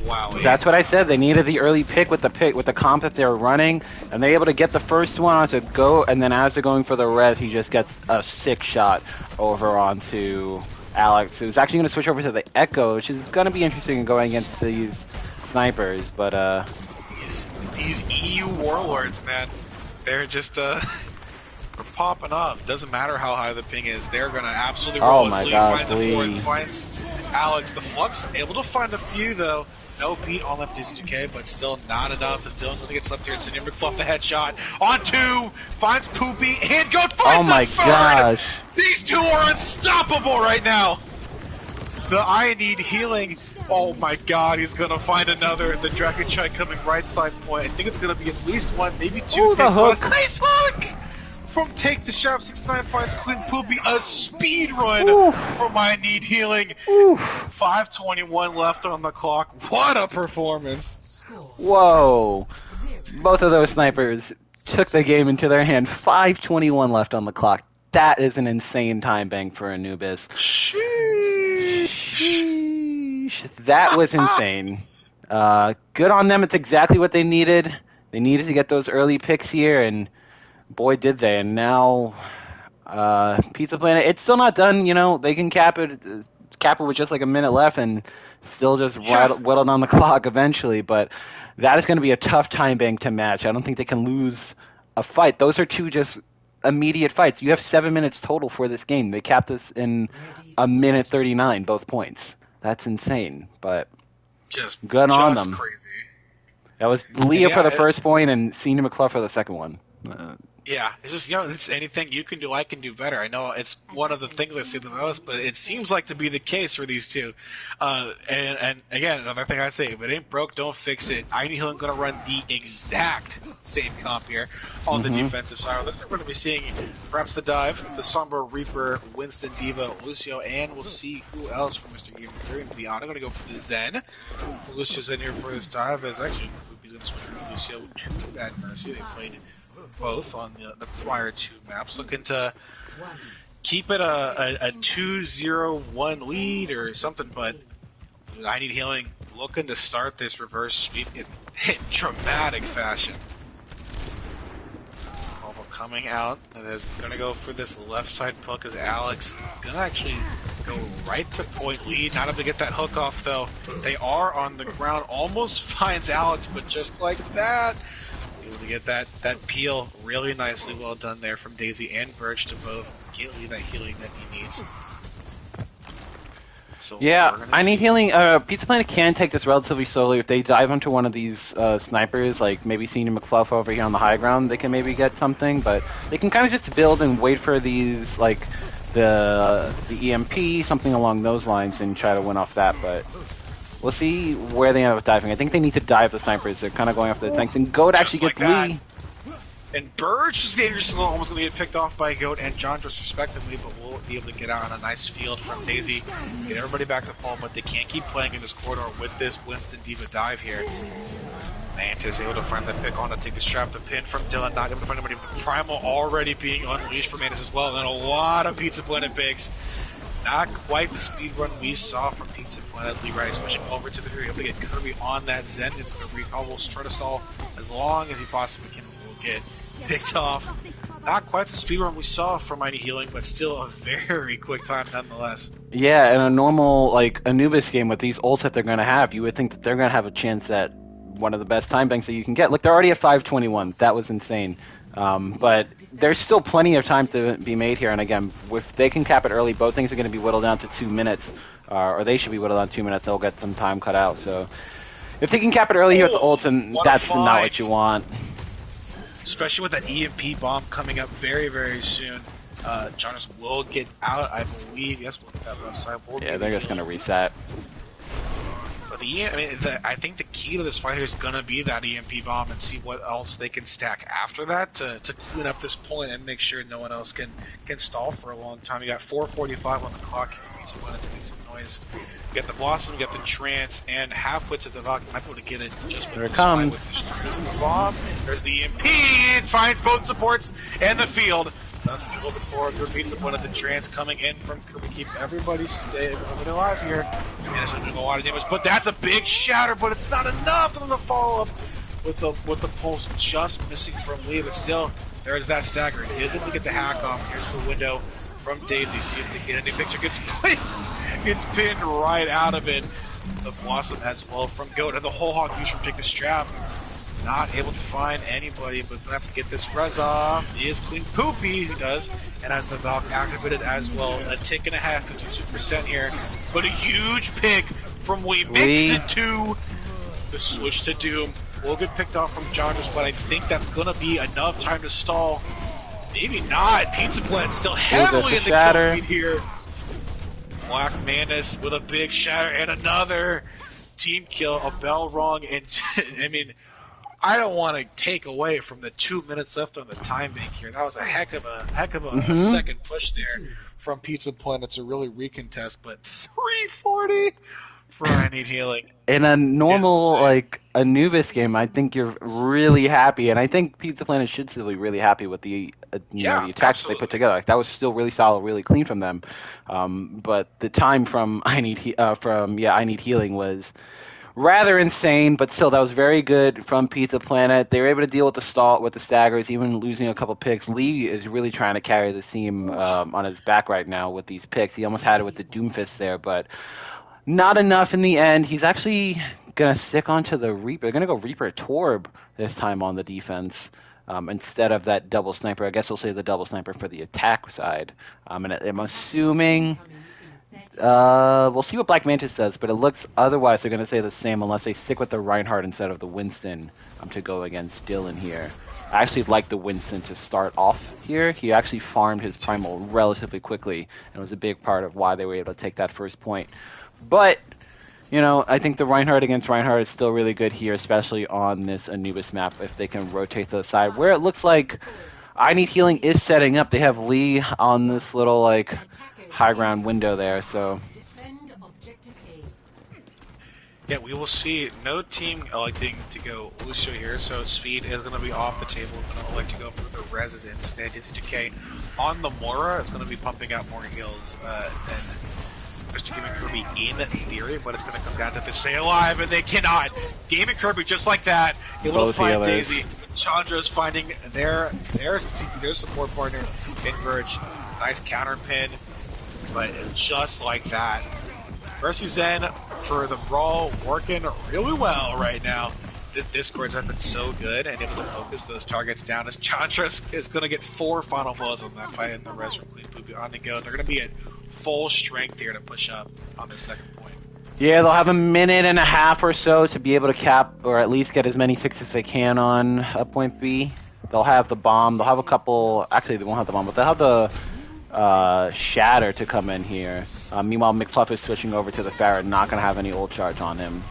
Wowie. That's what I said. They needed the early pick with the comp that they were running, and they're able to get the first one onto Go, and then as they're going for the res, he just gets a sick shot over onto Alex, who's actually going to switch over to the Echo, which is going to be interesting going against these snipers, but these EU warlords, man, they're just they're popping off. Doesn't matter how high the ping is, they're gonna absolutely roll. Oh my God, finds a fourth, finds Alex. The Flux able to find a few though. No beat on left Dizzy 2K, but still not enough. As Dylan's gonna get slept here, and Senior McFluff the headshot on 2, finds Poopy and Goat finds a third. Gosh. These two are unstoppable right now. The I Need Healing. Oh my God, he's gonna find another. The Dragon Chai coming right side point. I think it's gonna be at least one, maybe 2 picks. But a nice hook from Take the Sharp 6-9 finds Quinn Poopy. A speed run from I Need Healing. 5:21 left on the clock. What a performance! Whoa! Both of those snipers took the game into their hand. 5:21 left on the clock. That is an insane time bank for Anubis. That was insane. Good on them. It's exactly what they needed. They needed to get those early picks here, and boy, did they. And now, Pizza Planet, it's still not done. They can cap it with just like a minute left and still just whittled on the clock eventually. But that is going to be a tough time bank to match. I don't think they can lose a fight. Those are two just immediate fights. You have 7 minutes total for this game. They capped this in a minute 39, both points. That's insane, but Just good on them. crazy. That was Leah yeah, for the first point and Senior McCluff for the second one. Yeah, it's just, it's anything you can do, I can do better. I know it's one of the things I see the most, but it seems like to be the case for these two. And again, another thing I say, if it ain't broke, don't fix it. I Need Healing going to run the exact same comp here on the defensive side. Looks like we're going to be seeing perhaps the Dive, the Somber Reaper, Winston, Diva, Lucio, and we'll see who else from Mr. Game Theory and beyond. I'm going to go for the Zen. Lucio's in here for his Dive, as actually he's going to switch from Lucio to that Mercy. They played both on the prior two maps, looking to keep it a 2-0-1 lead or something, but I Need Healing looking to start this reverse sweep in dramatic fashion. Volvo coming out and is going to go for this left side poke as Alex going to actually go right to point lead, not able to get that hook off though. They are on the ground, almost finds Alex, but just like that, able to get that peel really nicely well done there from Daisy and Birch to both get Lee that healing that he needs. So yeah, I Need Healing. Pizza Planet can take this relatively slowly. If they dive onto one of these snipers, like maybe Senior McCluff over here on the high ground, they can maybe get something, but they can kind of just build and wait for these, like the EMP, something along those lines, and try to win off that, but we'll see where they end up diving. I think they need to dive the snipers. They're kind of going after the tanks. And Goat actually gets Lee. And Burge is dangerous, almost going to get picked off by Goat and John, just respectively, but we'll be able to get out on a nice field from Daisy, get everybody back to fall, but they can't keep playing in this corridor with this Winston Diva dive here. Mantis able to find the pick on to take the strap, the pin from Dylan, not able to find anybody. Primal already being unleashed for Mantis as well, and then a lot of Pizza Planet picks. Not quite the speed run we saw from Pizza Planet as Lee Riley switching over to the rear, able to get Kirby on that Zen into the recall. Will try to stall as long as he possibly can. Will get picked off. Not quite the speed run we saw from Mighty Healing, but still a very quick time nonetheless. Yeah, in a normal like Anubis game with these ults that they're going to have, you would think that they're going to have a chance at one of the best time banks that you can get. Look, they're already at 521. That was insane. But there's still plenty of time to be made here, and again, if they can cap it early, both things are going to be whittled down to 2 minutes, or they should be whittled down to 2 minutes. They'll get some time cut out. So if they can cap it early here with the ults, and that's not what you want. Especially with that EMP bomb coming up very, very soon. Jonas will get out, I believe. Yes, we'll get that left side. Yeah, they're just going to reset. But I think the key to this fight here is going to be that EMP bomb and see what else they can stack after that to clean up this point and make sure no one else can stall for a long time. You got 4:45 on the clock. You need someone to make some noise. You got the Blossom, you got the Trance, and halfway to the Valk. You might be able to get it just with there it this comes. There's the bomb, there's the EMP, and find both supports and the field. Nothing to look forward to. Pizza Point of the Trance coming in from Kirby. Keep everybody alive here. And it's doing a lot of damage, but that's a big shatter, but it's not enough for them to follow up with the pulse just missing from Lee, but still, there's that stagger. It is able to get the hack off. Here's the window from Daisy. See if they get any picture. Gets pinned right out of it. The Blossom as well from Goat, and the whole hog use from Take the Strap. Not able to find anybody, but gonna have to get this res off. Is Queen Poopy, who does, and has the Valk activated as well. A tick and a half, 52% here, but a huge pick from Wee. Makes it to the switch to Doom. Will get picked off from Jonas, but I think that's gonna be enough time to stall. Maybe not. Pizza Plant still heavily in the kill feed here. Black Manus with a big shatter and another team kill, a bell rung, and I mean, I don't want to take away from the 2 minutes left on the time bank here. That was a heck of a second push there from Pizza Planet to really recontest, but 340 for I Need Healing. In a normal like Anubis game, I think you're really happy, and I think Pizza Planet should still be really happy with the the attacks they put together. Like that was still really solid, really clean from them. But the time from I Need Healing was rather insane, but still, that was very good from Pizza Planet. They were able to deal with the stall, with the staggers, even losing a couple picks. Lee is really trying to carry the team on his back right now with these picks. He almost had it with the Doomfist there, but not enough in the end. He's actually gonna stick onto the Reaper. They're gonna go Reaper Torb this time on the defense. Instead of that double sniper. I guess we'll say the double sniper for the attack side. And I'm assuming we'll see what Black Mantis does, but it looks otherwise they're going to say the same unless they stick with the Reinhardt instead of the Winston to go against Dylan here. I actually like the Winston to start off here. He actually farmed his primal relatively quickly and was a big part of why they were able to take that first point. But you know, I think the Reinhardt against Reinhardt is still really good here, especially on this Anubis map, if they can rotate to the side. Where it looks like I Need Healing is setting up. They have Lee on this little, like, high ground window there, so... Yeah, we will see no team electing to go Lucio here, so speed is going to be off the table. We're going to elect to go for the reses instead. Dizzy2K on the Mora is going to be pumping out more heals than Mr. Game and Kirby in theory, but it's going to come down to if they stay alive, and they cannot. Game and Kirby, just like that, able to find Daisy. Chandra's finding their support partner in Verge. Nice counter pin, but just like that. Mercy Zen for the Brawl working really well right now. This Discord's have been so good and able to focus those targets down as Chandra is going to get 4 final blows on that fight in the res from Queen Poopy on to go. They're going to be at full strength here to push up on this second point. Yeah, they'll have a minute and a half or so to be able to cap or at least get as many ticks as they can on point B. They'll have the bomb. They'll have a couple. Actually, they won't have the bomb, but they'll have the Shatter to come in here. Meanwhile, McFluff is switching over to the Farad, not going to have any ult charge on him.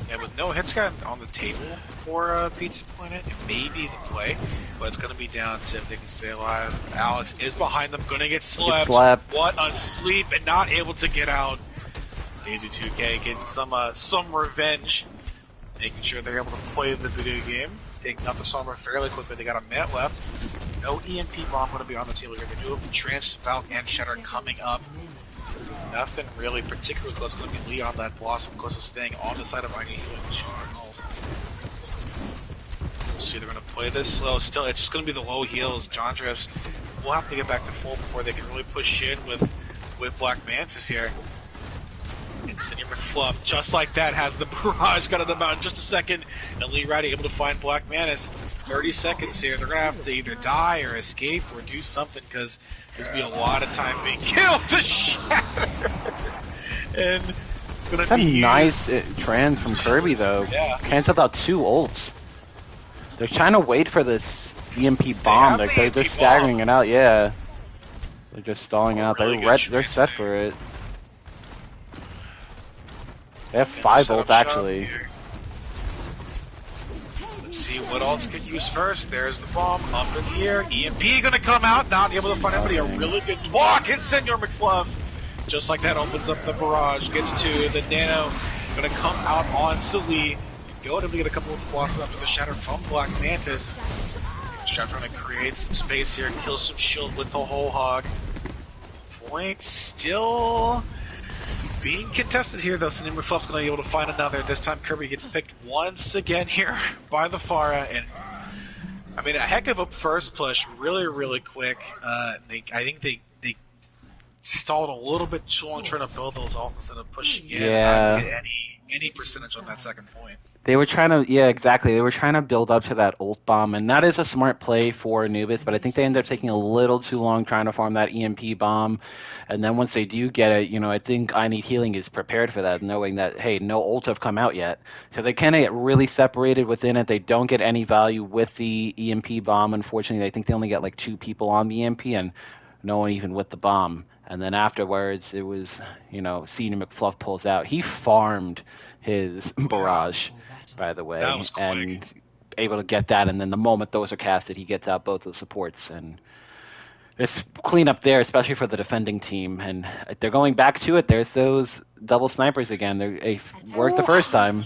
Yeah, with no hits got on the table for Pizza Planet, it may be the play, but it's going to be down to if they can stay alive. Alex is behind them, going to get slept. What a sleep and not able to get out. Daisy2K getting some revenge, making sure they're able to play the video game. Taking out the Sombra fairly quickly. They got a minute left. No EMP bomb going to be on the table here. They do have the Trance, Valk, and Shatter coming up. Nothing really particularly close. Going to be Lee on that Blossom, closest thing on the side of ID Healing. We'll see, they're going to play this slow. Still, it's just going to be the low heals. Jandres will have to get back to full before they can really push in with Black Mantis here. And Senior McFluff, just like that, has the barrage, got it about in just a second, and Lee Riding able to find Black Mantis. 30 seconds here. They're going to have to either die or escape or do something, because there's going to be a lot of time being killed. The Shatter! And going to be nice trans from Kirby, though. Yeah. Cancelled out 2 ults. They're trying to wait for this EMP bomb. They're just staggering it out, yeah. They're just stalling it out. They're set for it. They have 5 ults, actually. Let's see what ults get used first. There's the bomb up in the air. EMP gonna come out, not able to find anybody. A really good block in Senor McFluff. Just like that, opens up the barrage, gets to the Nano. Gonna come out on Lee. Go to get a couple of blossoms after the Shatter from Black Mantis. Shatter trying to create some space here, kill some shield with the whole hog. Point still being contested here, though. Senior McFluff's going to be able to find another. This time Kirby gets picked once again here by the Pharah, and I mean, a heck of a first push, really, really quick. I think they stalled a little bit too long trying to build those ults instead of pushing in and not get any percentage on that second point. They were trying to, yeah, exactly. They were trying to build up to that ult bomb, and that is a smart play for Anubis, but I think they ended up taking a little too long trying to farm that EMP bomb, and then once they do get it, you know, I think I Need Healing is prepared for that, knowing that, hey, no ult have come out yet. So they kind of get really separated within it. They don't get any value with the EMP bomb, unfortunately. I think they only get like 2 people on the EMP, and no one even with the bomb. And then afterwards, it was, you know, Senior McFluff pulls out. He farmed his barrage, by the way, and able to get that, and then the moment those are casted, he gets out both of the supports, and it's clean up there, especially for the defending team, and they're going back to it. There's those double snipers again. They worked the first time,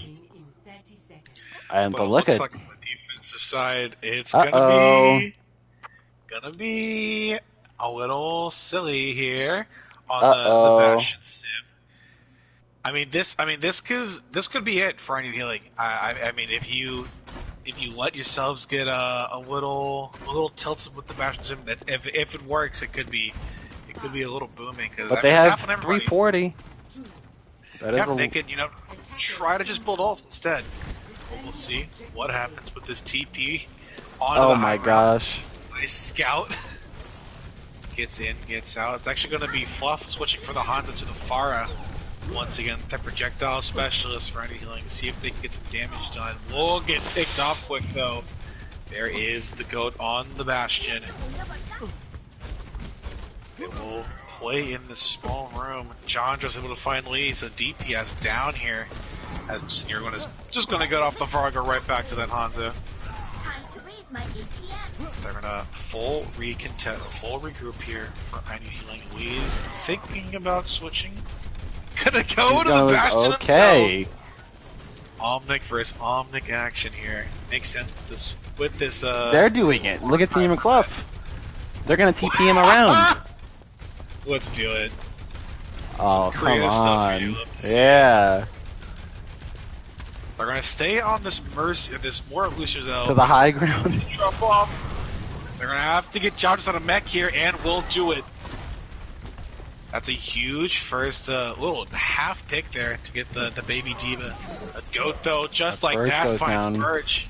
and but look at like on the defensive side, it's gonna be a little silly here on the Bastion Sim. I mean, this could be it for any healing. I mean, if you let yourselves get a little tilted with the Bastion Sim, if it works, it could be a little booming. But they have 340. That is Yeah, they can, try to just build ults instead. But we'll see what happens with this TP onto oh the my high ground. gosh. Nice scout. Gets in, gets out. It's actually going to be Fluff switching for the Hanzo to the Pharah. Once again, the projectile specialist for any healing. See if they can get some damage done. We'll get picked off quick though. There is the goat on the Bastion. They will play in this small room. Jondra's able to find Lee, so DPS down here. As you're just gonna get off the Pharah, go right back to that Hanzo. Time to raise my APM. They're gonna full regroup here for any healing. Lee's thinking about switching. Gonna go to the Bastion okay. himself. Omnic versus Omnic action here. Makes sense with this. They're doing it. Look at Team McCluff. They're gonna TP him around. Let's do it. Oh, Some come creative stuff for you. on. Love to see. Yeah. They're gonna stay on this this more Lucius though. To the high ground. Drop off. They're gonna have to get Jones on a mech here, and we'll do it. That's a huge first little half pick there to get the baby diva. A goat though, just like that finds Purge.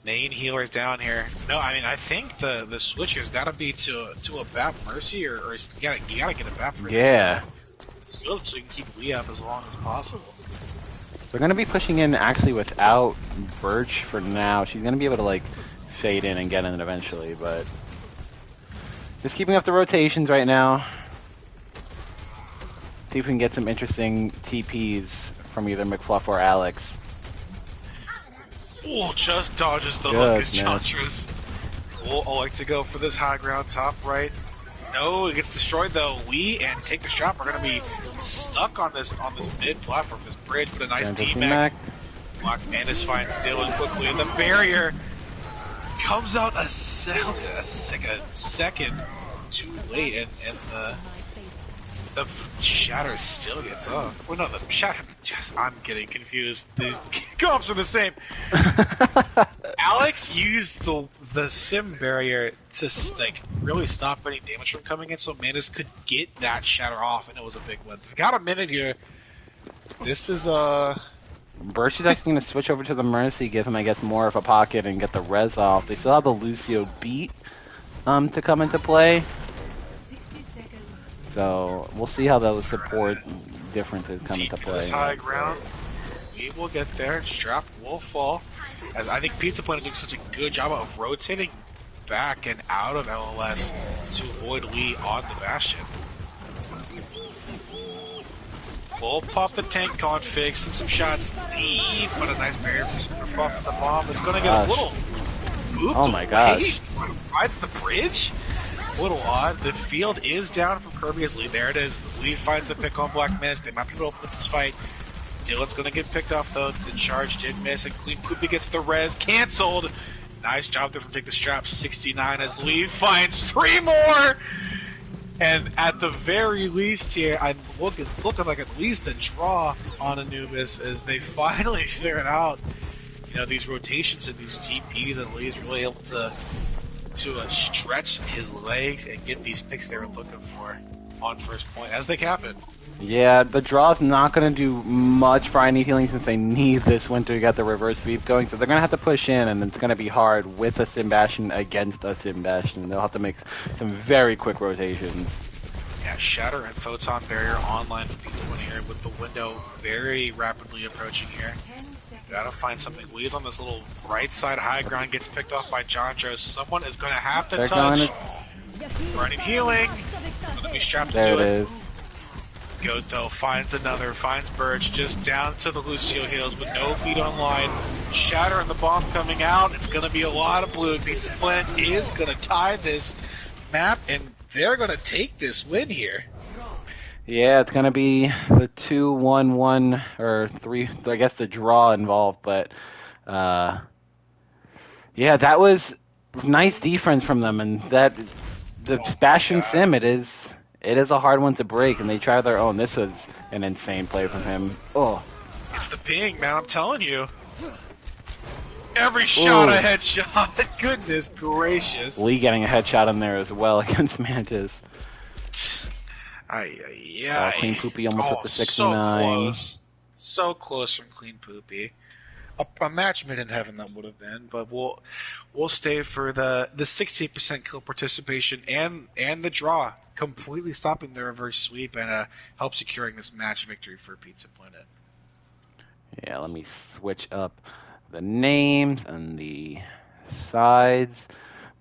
Main healer's down here. No, I mean I think the switch has got to be to a BAP Mercy or you gotta get a BAP for yeah. this. Still, so you can keep Lee up as long as possible. They're gonna be pushing in actually without Birch for now. She's gonna be able to like fade in and get in eventually, but just keeping up the rotations right now. See if we can get some interesting TPs from either McFluff or Alex. Oh, just dodges the hook as Chantras. We'll like to go for this high ground top right. No, it gets destroyed though. We and Take the Shot are gonna be stuck on this mid platform, this bridge, with a nice D-Mac. Black Mantis finds Dylan quickly, and the barrier comes out a second too late, and the shatter still gets off. Well, no, the shatter. I'm getting confused. These comps are the same. Alex used the sim barrier to like really stop any damage from coming in, so Mantis could get that shatter off, and it was a big win. They've got a minute here. This is Birch is actually going to switch over to the Mercy, give him, I guess, more of a pocket and get the res off. They still have the Lucio beat to come into play. 60 seconds. So we'll see how those support differences come into play. This high grounds. We will get there. Strap will fall. As I think Pizza Planet doing such a good job of rotating back and out of LLS to avoid Lee on the Bastion. We'll pop the tank config, send some shots deep, but a nice barrier from Superfuck. The bomb is going to get a little moved Oh my gosh. Rides the bridge? A little odd. The field is down from Kirby as Lee. There it is. Lee finds the pick on Black Menace. They might be able to open up this fight. Dylan's going to get picked off though. The charge did miss, and Queen Poopy gets the res canceled. Nice job there from Take the Strap. 69 as Lee finds 3 more! And at the very least here, it's looking like at least a draw on Anubis as they finally figured out, these rotations and these TPs, and Lee's really able to stretch his legs and get these picks they were looking for on first point as they cap it. Yeah, the draw's not going to do much for any healing since they need this winter to get the reverse sweep going, so they're going to have to push in, and it's going to be hard with a Sim Bastion against a Sim Bastion. They'll have to make some very quick rotations. Yeah, Shatter and Photon Barrier online for Pizza One here with the window very rapidly approaching here. Gotta find something. Lee's on this little right side high ground, gets picked off by Jonjo. Someone is going to have to touch. Running healing. It's going to be strapped to do it. There it is. Goat though finds another, finds Birch just down to the Lucio heals with no feet online. Shatter and the bomb coming out. It's going to be a lot of blue. Pizza Planet is going to tie this map, and they're going to take this win here. Yeah, it's going to be the 2-1-1 or 3, I guess the draw involved, but yeah, that was nice defense from them, and that the Bastion Sim, it is a hard one to break, and they try their own. This was an insane play from him. Oh, it's the ping, man, I'm telling you. Every shot a headshot. Goodness gracious. Lee getting a headshot in there as well against Mantis. Oh, Ay. Clean Poopy almost with Oh, the so 69. close. So close from Clean Poopy. A match made in heaven that would have been, but we'll stay for the 60% kill participation and the draw, completely stopping the reverse sweep and help securing this match victory for Pizza Planet. Yeah, let me switch up the names and the sides.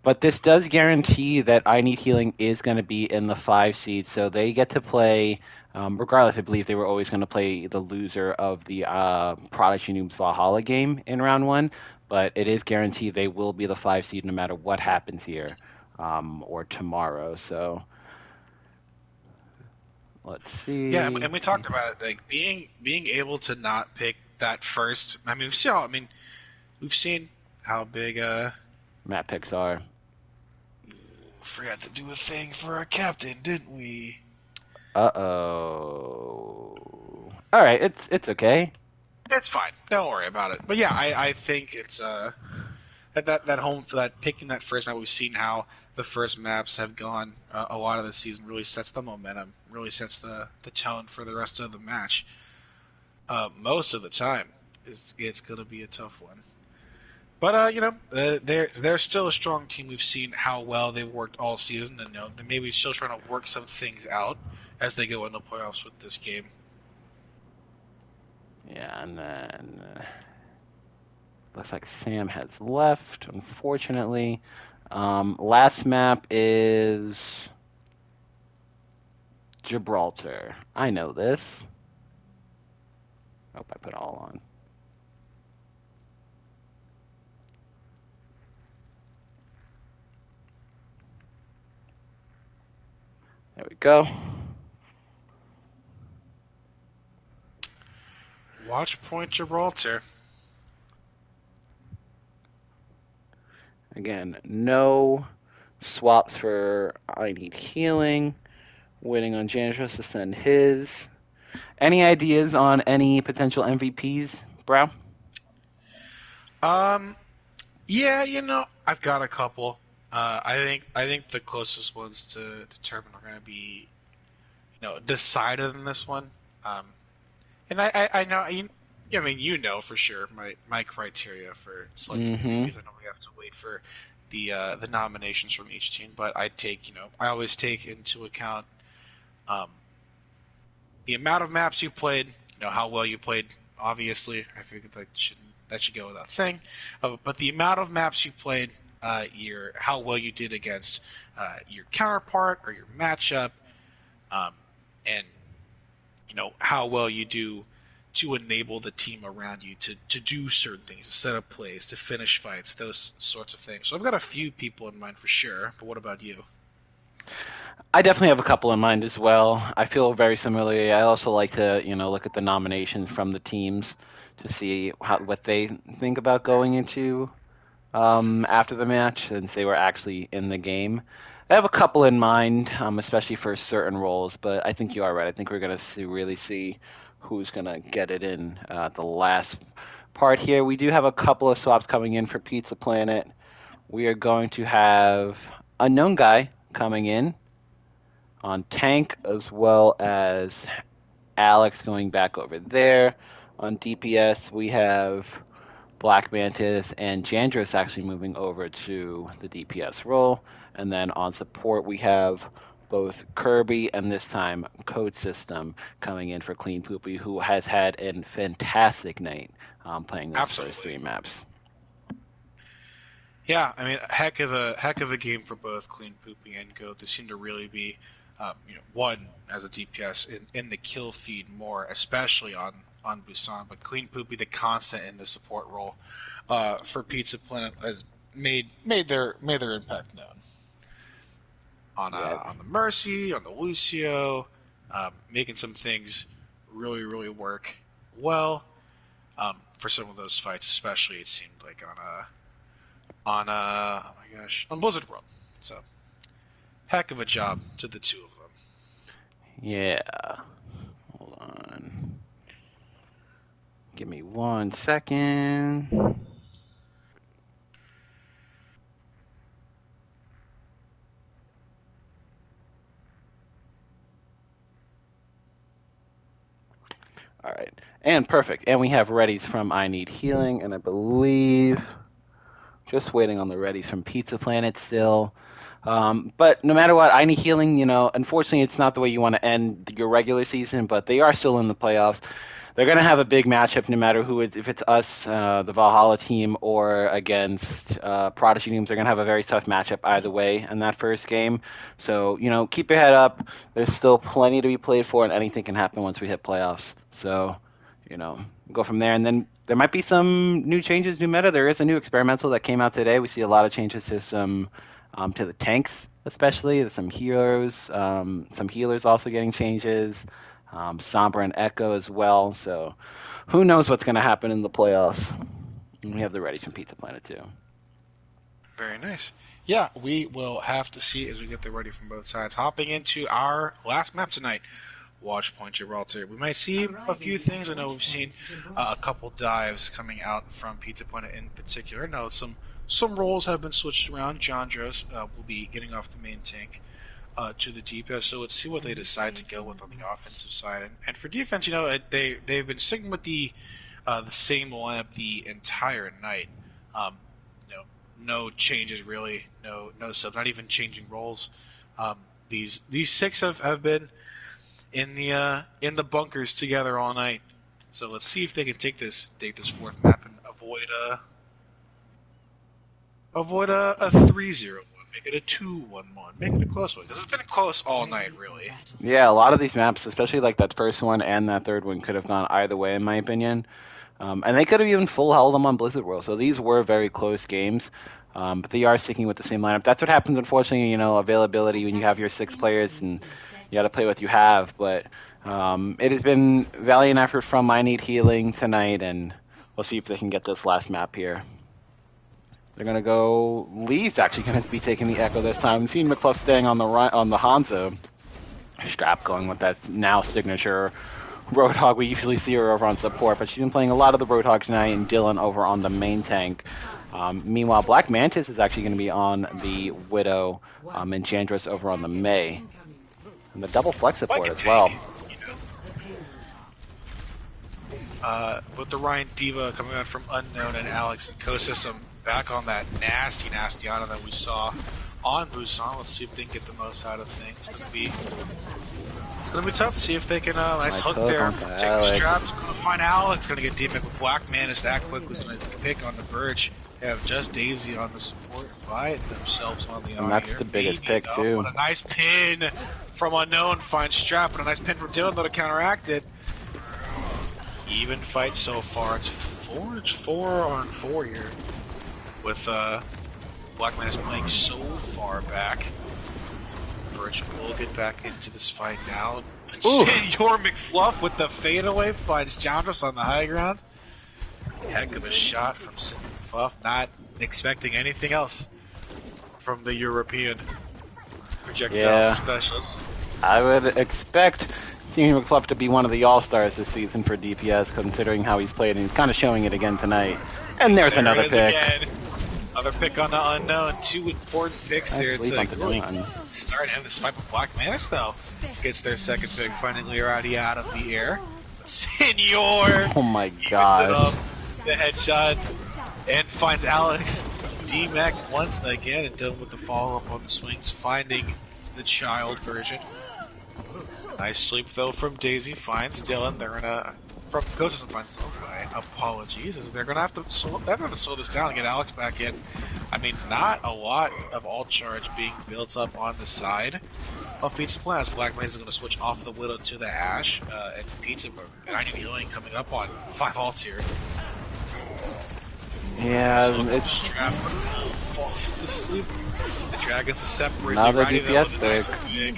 But this does guarantee that I Need Healing is going to be in the 5 seed, so they get to play, regardless, I believe they were always going to play the loser of the Prodigy Noobs Valhalla game in round 1, but it is guaranteed they will be the 5 seed no matter what happens here or tomorrow. So let's Yeah, see. and we talked about it, like being able to not pick that first. I mean, we've seen how big Map picks are. forgot to do a thing for our captain, didn't we? Uh-oh. All right, it's okay. It's fine. Don't worry about it. But yeah, I think it's that home for that picking that first map. We've seen how the first maps have gone a lot of the season. Really sets the momentum. Really sets the tone for the rest of the match. Most of the time, it's going to be a tough one. But they're still a strong team. We've seen how well they've worked all season, and they're maybe still trying to work some things out as they go into playoffs with this game. Yeah, and then looks like Sam has left, unfortunately. Last map is Gibraltar. I know this. Hope I put all on. There we go. Watch Point Gibraltar. Again, no swaps for I Need Healing. Waiting on Jandros to send his. Any ideas on any potential MVPs, bro? Yeah, I've got a couple. I think the closest ones to determine are going to be, decided in this one. And I know, I mean, for sure my criteria for selecting Mm-hmm. MVPs. I know we have to wait for the nominations from each team, but I always take into account um, the amount of maps you played, how well you played. Obviously, I figured that should go without saying. But the amount of maps you played, how well you did against your counterpart or your matchup, um, and how well you do to enable the team around you to do certain things, to set up plays, to finish fights, those sorts of things. So I've got a few people in mind for sure. But what about you? I definitely have a couple in mind as well. I feel very similarly. I also like to, look at the nominations from the teams to see what they think about going into after the match, since they were actually in the game. I have a couple in mind, especially for certain roles, but I think you are right. I think we're going to really see who's going to get it in the last part here. We do have a couple of swaps coming in for Pizza Planet. We are going to have Unknown Guy coming in on tank, as well as Alex going back over there. On DPS, we have Black Mantis and Jandros actually moving over to the DPS role. And then on support, we have both Kirby and this time Code System coming in for Clean Poopy, who has had a fantastic night playing those first Absolutely. 3 maps. Yeah, I mean, heck of a game for both Clean Poopy and Goat. They seem to really be, one as a DPS in the kill feed more, especially on Busan. But Clean Poopy, the constant in the support role for Pizza Planet, has made their impact known Yeah, on the Mercy, on the Lucio, making some things really work well for some of those fights, especially it seemed like oh my gosh, on Blizzard World. So heck of a job to the two of them. yeah. Hold on. Give me 1 second. All right. And perfect. And we have readies from I Need Healing, and I believe just waiting on the readies from Pizza Planet still. But no matter what, I Need Healing, unfortunately, it's not the way you want to end your regular season, but they are still in the playoffs. They're going to have a big matchup no matter who it's, if it's us, the Valhalla team, or against Prodigy teams. They're going to have a very tough matchup either way in that first game. So, keep your head up. There's still plenty to be played for, and anything can happen once we hit playoffs. So, go from there. And then there might be some new changes, new meta. There is a new experimental that came out today. We see a lot of changes to to the tanks, especially. There's some healers also getting changes. Sombra and Echo as well. So who knows what's going to happen in the playoffs. And we have the ready from Pizza Planet too. Very nice. Yeah, we will have to see as we get the ready from both sides. Hopping into our last map tonight, Watchpoint Gibraltar. We might see a few things. I know we've seen a couple dives coming out from Pizza Planet in particular. I know some roles have been switched around. Jandros will be getting off the main tank to the DPS, so let's see what they decide to go with on the offensive side. And for defense, they've been sticking with the same lineup the entire night. No changes really, no subs, not even changing roles. These six have been in the bunkers together all night. So let's see if they can take this fourth map and avoid a 3-0. Make it a 2-1-1. Make it a close one. Because it's been close all night, really. Yeah, a lot of these maps, especially like that first one and that third one, could have gone either way, in my opinion. And they could have even full held them on Blizzard World. So these were very close games. But they are sticking with the same lineup. That's what happens, unfortunately, availability when you have your 6 players and you got to play what you have. But it has been valiant effort from I Need Healing tonight, and we'll see if they can get this last map here. They're going to go... Lee's actually going to be taking the Echo this time. Seeing McCluff staying on the Hanzo. Strap going with that now signature Roadhog. We usually see her over on support, but she's been playing a lot of the Roadhog tonight, and Dylan over on the main tank. Meanwhile, Black Mantis is actually going to be on the Widow, and Jandros over on the Mei. And the double flex support as well. With the Ryan Diva coming out from Unknown and Alex Ecosystem back on that nasty Ana that we saw on Busan. Let's see if they can get the most out of things. It's gonna be tough to see if they can nice hook there. Take the straps, gonna find Alex, gonna get deep with Black Mantis that quick, who's gonna pick on the Verge. They have just Daisy on the support by themselves on the and that's here. the biggest pick too. What a nice pin from Unknown, finds Strap, and a nice pin from Dylan that'll counteract it. Even fight so far. It's 4-on-4 here. With Black Mantis playing so far back. Birch will get back into this fight now. Senor McFluff with the fadeaway finds Jandros on the high ground. Heck of a shot from Senor McFluff. Not expecting anything else from the European projectile specialist. I would expect Senor McFluff to be one of the all-stars this season for DPS, considering how he's played, and he's kind of showing it again tonight. And there's another pick. Again. Another pick on the Unknown. 2 important picks here. It's like really starting to have this fight with Black Mantis, though. Gets their second pick, finding Leorati out of the air. Senor! Oh my god. The headshot. And finds Alex. D-Mac once again, and done with the follow-up on the swings, finding the child version. Nice sweep, though, from Daisy. Finds Dylan. They're in a... From Coaches and finds apologies, as they're going to have to slow this down and get Alex back in. I mean, not a lot of alt charge being built up on the side of Pizza Planet. Black Mantis is going to switch off the Widow to the Ashe, and Pizza and I Need Healing coming up on 5 alts here. Yeah, so it's falls asleep. The Dragons to separate. Another DPS pick.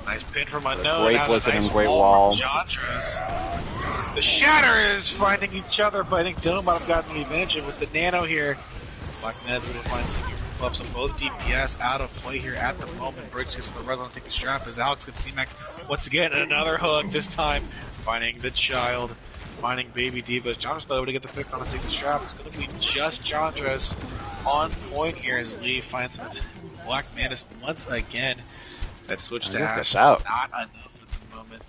Nice pin from Unknown. Great Blizzard and great wall. The Shatter is finding each other, but I think Dylan might have gotten the advantage with the Nano here. Black Mantis will find some clubs on both DPS out of play here at the moment. Briggs gets the res on, take the strap as Alex gets C-Mac once again. Another hook, this time finding the child, finding Baby Divas. Jandros though to get the pick on and take the strap. It's going to be just Jandros on point here as Lee finds Black Mantis once again. That switch to Ashe, out. not enough at the moment.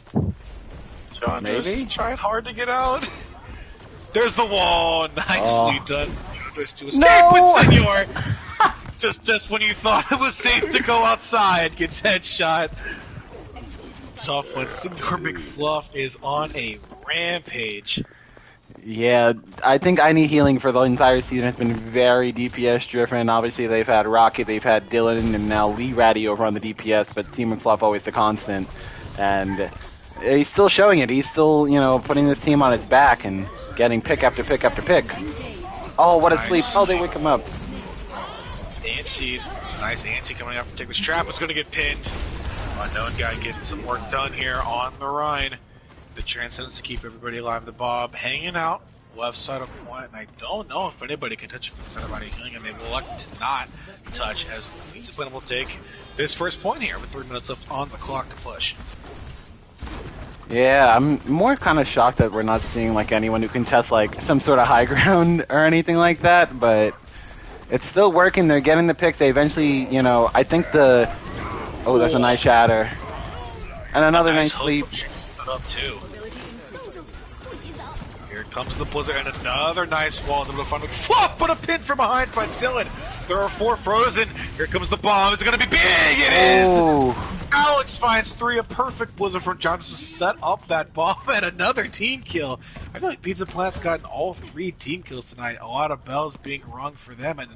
John Maybe? just trying hard to get out. There's the wall. Nicely done. Just to escape, No! but Senor, just when you thought it was safe to go outside, gets headshot. Tough one. Senor McFluff is on a rampage. Yeah, I think I Need Healing for the entire season has been very DPS driven. Obviously, they've had Rocket, they've had Dylan, and now Lee Ratty over on the DPS, but Team McFluff always the constant. And he's still showing it. He's still, putting this team on his back and getting pick after pick after pick. Oh, what a Nice. sleep. Oh, they wake him up. Anti, nice anti coming up to take this trap. Is going to get pinned. Unknown guy getting some work done here on the Rhine. The Transcendence to keep everybody alive. The Bob hanging out left side of point, and I don't know if anybody can touch it from the center body healing, and they will elect to not touch as Pizza Plan will take this first point here with 3 minutes left on the clock to push. Yeah, I'm more kind of shocked that we're not seeing anyone who can test some sort of high ground or anything like that, but it's still working. They're getting the pick. They eventually, I think the... Oh, that's a nice shatter. And another nice sleep. Stood up too. Here comes the Blizzard and another nice wall. Able to find McFluff, but a pin from behind finds Dylan. There are 4 frozen. Here comes the bomb. It's going to be big. It is. Oh. Alex finds 3. A perfect Blizzard from Johnson to set up that bomb and another team kill. I feel like Pizza Plant's gotten all 3 team kills tonight. A lot of bells being rung for them, and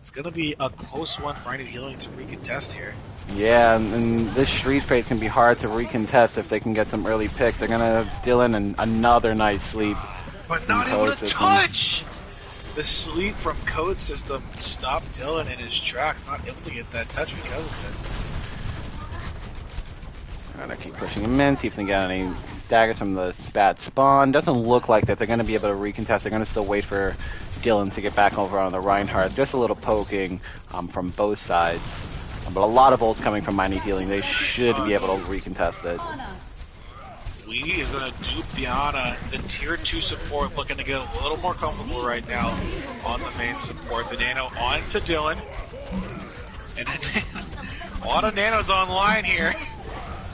it's going to be a close one for I Need Healing to recontest here. Yeah, and this Street Phase can be hard to recontest if they can get some early picks. They're going to have Dylan and another nice sleep. But not able to touch! The sleep from Code System stopped Dylan in his tracks, not able to get that touch because of it. I'm going to keep pushing him in, see if they can get any daggers from the bad spawn. Doesn't look like that they're going to be able to recontest. They're going to still wait for Dylan to get back over on the Reinhardt. Just a little poking from both sides. But a lot of ults coming from I Need Healing. They should be able to recontest it. We is going to dupe the Ana. The tier 2 support looking to get a little more comfortable right now on the main support. The Nano on to Dylan. And then a lot of Nanos online here.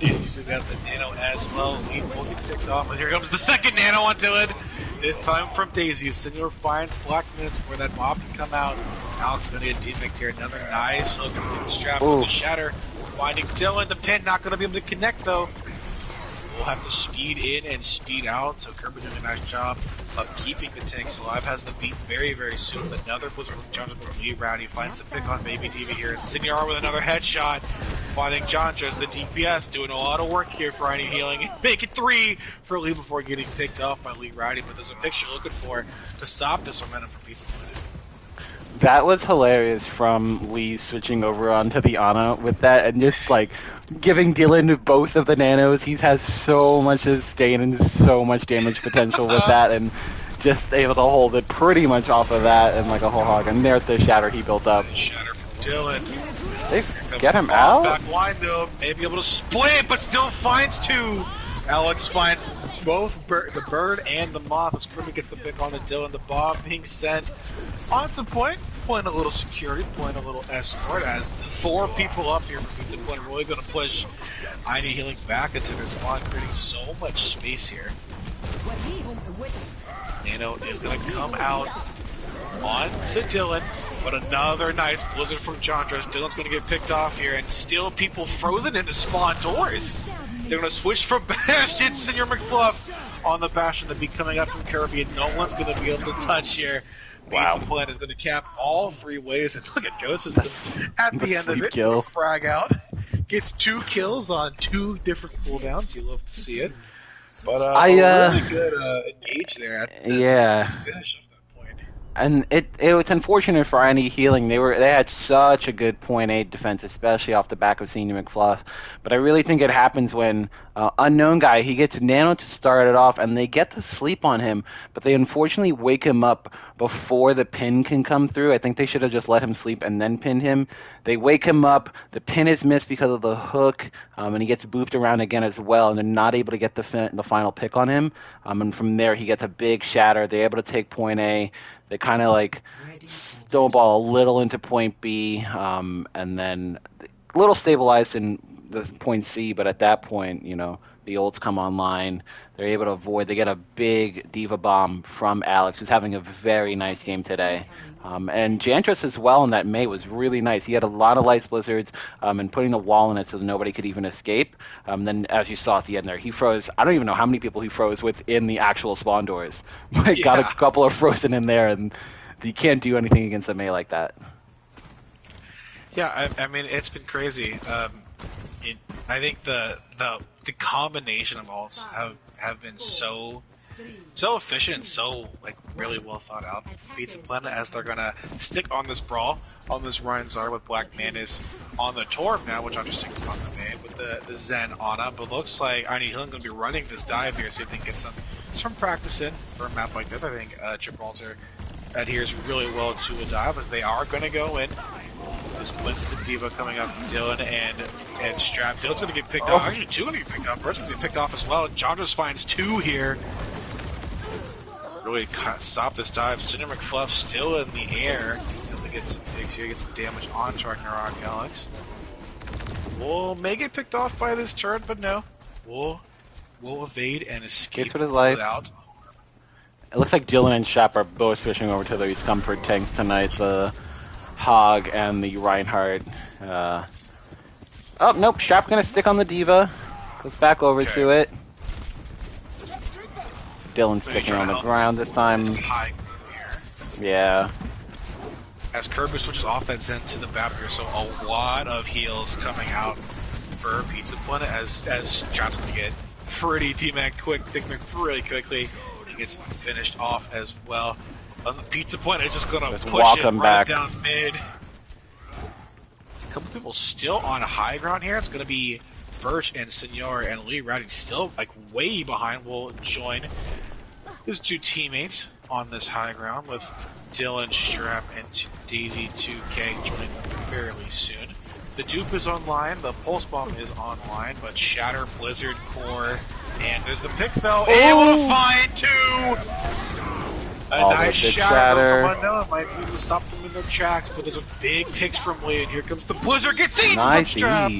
Using that the Nano as well. We will get picked off. And here comes the second Nano on Dylan. This time from Daisy. Senor finds Black Minutes where that mob can come out. Alex is going to get teammates here. Another nice hook and the strap with the shatter. Finding Dylan. The pin not going to be able to connect though. We'll have to speed in and speed out. So Kirby doing a nice job of keeping the tanks alive. Has the beat very, very soon. Another Blizzard from John with Lee Rowdy. Finds the pick on Baby TV here. And Senor with another headshot. Finding John as the DPS. Doing a lot of work here for I Need Healing. Make it 3 for Lee before getting picked off by Lee Rowdy. But there's a picture looking for to stop this momentum from Pizza Planet. That was hilarious from Lee switching over onto the Ana with that and just giving Dylan both of the nanos. He has so much sustain and so much damage potential with that, and just able to hold it pretty much off of that and a whole hog. And there's the shatter he built up. Shatter from Dylan. They get him out? Back line though, may be able to split, but still finds 2. Alex finds both the bird and the moth as Kirby gets the pick on the Dylan. The bomb being sent onto point. Playing a little security, playing a little escort as 4 people up here for Pizza Point. Really going to push I Need Healing back into their spawn, creating so much space here. Nano is going to come out onto Dylan, but another nice Blizzard from Chandras. Dylan's going to get picked off here, and still people frozen in the spawn doors. They're going to switch from Bastion. Senor McFluff on the Bastion. The beat coming up from Kirby, and no one's going to be able to touch here. Wow. Pizza Planet is going to cap all 3 ways, and look at Ghost System at the end of it. Kill. Frag out. Gets 2 kills on 2 different cooldowns. You love to see it. But really good engage there at the finish of that point. And it was unfortunate for I Need Healing. They had such a good .8 defense, especially off the back of Senior McFluff. But I really think it happens when Unknown Guy, he gets Nano to start it off, and they get to sleep on him, but they unfortunately wake him up before the pin can come through. I think they should have just let him sleep and then pinned him. They wake him up, the pin is missed because of the hook, and he gets booped around again as well, and they're not able to get the final pick on him. And from there, he gets a big shatter. They're able to take point A. They kind of snowball a little into point B, and then a little stabilized in the point C, but at that point, The ults come online. They're able to avoid. They get a big Diva bomb from Alex, who's having a very nice game today. And Jantras as well in that May was really nice. He had a lot of Lights Blizzards and putting the wall in it so that nobody could even escape. Then, as you saw at the end there, he froze. I don't even know how many people he froze within the actual spawn doors. But got a couple of frozen in there, and you can't do anything against a May like that. Yeah, I mean, it's been crazy. I think the combination of alts have been so efficient, so like really well thought out. Pizza Planet as they're gonna stick on this brawl, on this Ryan Zar with Black Manis on the Torb now, which I'm just taking on the main with the Zen Ana, but looks like I Need Healing gonna be running this dive here, see if they can get some practice in for a map like this. I think Gibraltar adheres really well to a dive as they are gonna go in. This Winston Diva coming up from Dylan and Strap. Dylan's gonna get picked off. Actually, two gonna get picked off. Bird's gonna get picked off as well. John just finds two here. Really stop this dive. Cinder McFluff still in the air. Able to get some pigs here, get some damage on Ragnarok Alex. Will may get picked off by this turret, but no. Will evade and escape with his life. without. It looks like Dylan and Shap are both switching over to these comfort tanks tonight. The Hog and the Reinhardt. Oh, nope. Shap gonna stick on the Diva. Goes back over to it. Dylan sticking on the ground this time. Yeah. As Kirby switches off that Zen to the Vapor, so a lot of heals coming out for Pizza Planet as John's gonna get pretty T-Mac quick, really quickly. He gets finished off as well. Pizza Planet just gonna push it right back down mid. A couple people still on high ground here. It's gonna be Birch and Senor and Lee Rowdy still like way behind. Will join his two teammates on this high ground with Dylan, Strap, and Daisy 2K joining them fairly soon. The dupe is online, the pulse bomb is online, but Shatter, Blizzard, Core, and there's the pick though. Able to find two. A nice shatter from Unknown might be able to stop them in their tracks, but there's a big picks from Lee, and here comes the Blizzard, gets eaten from Strap!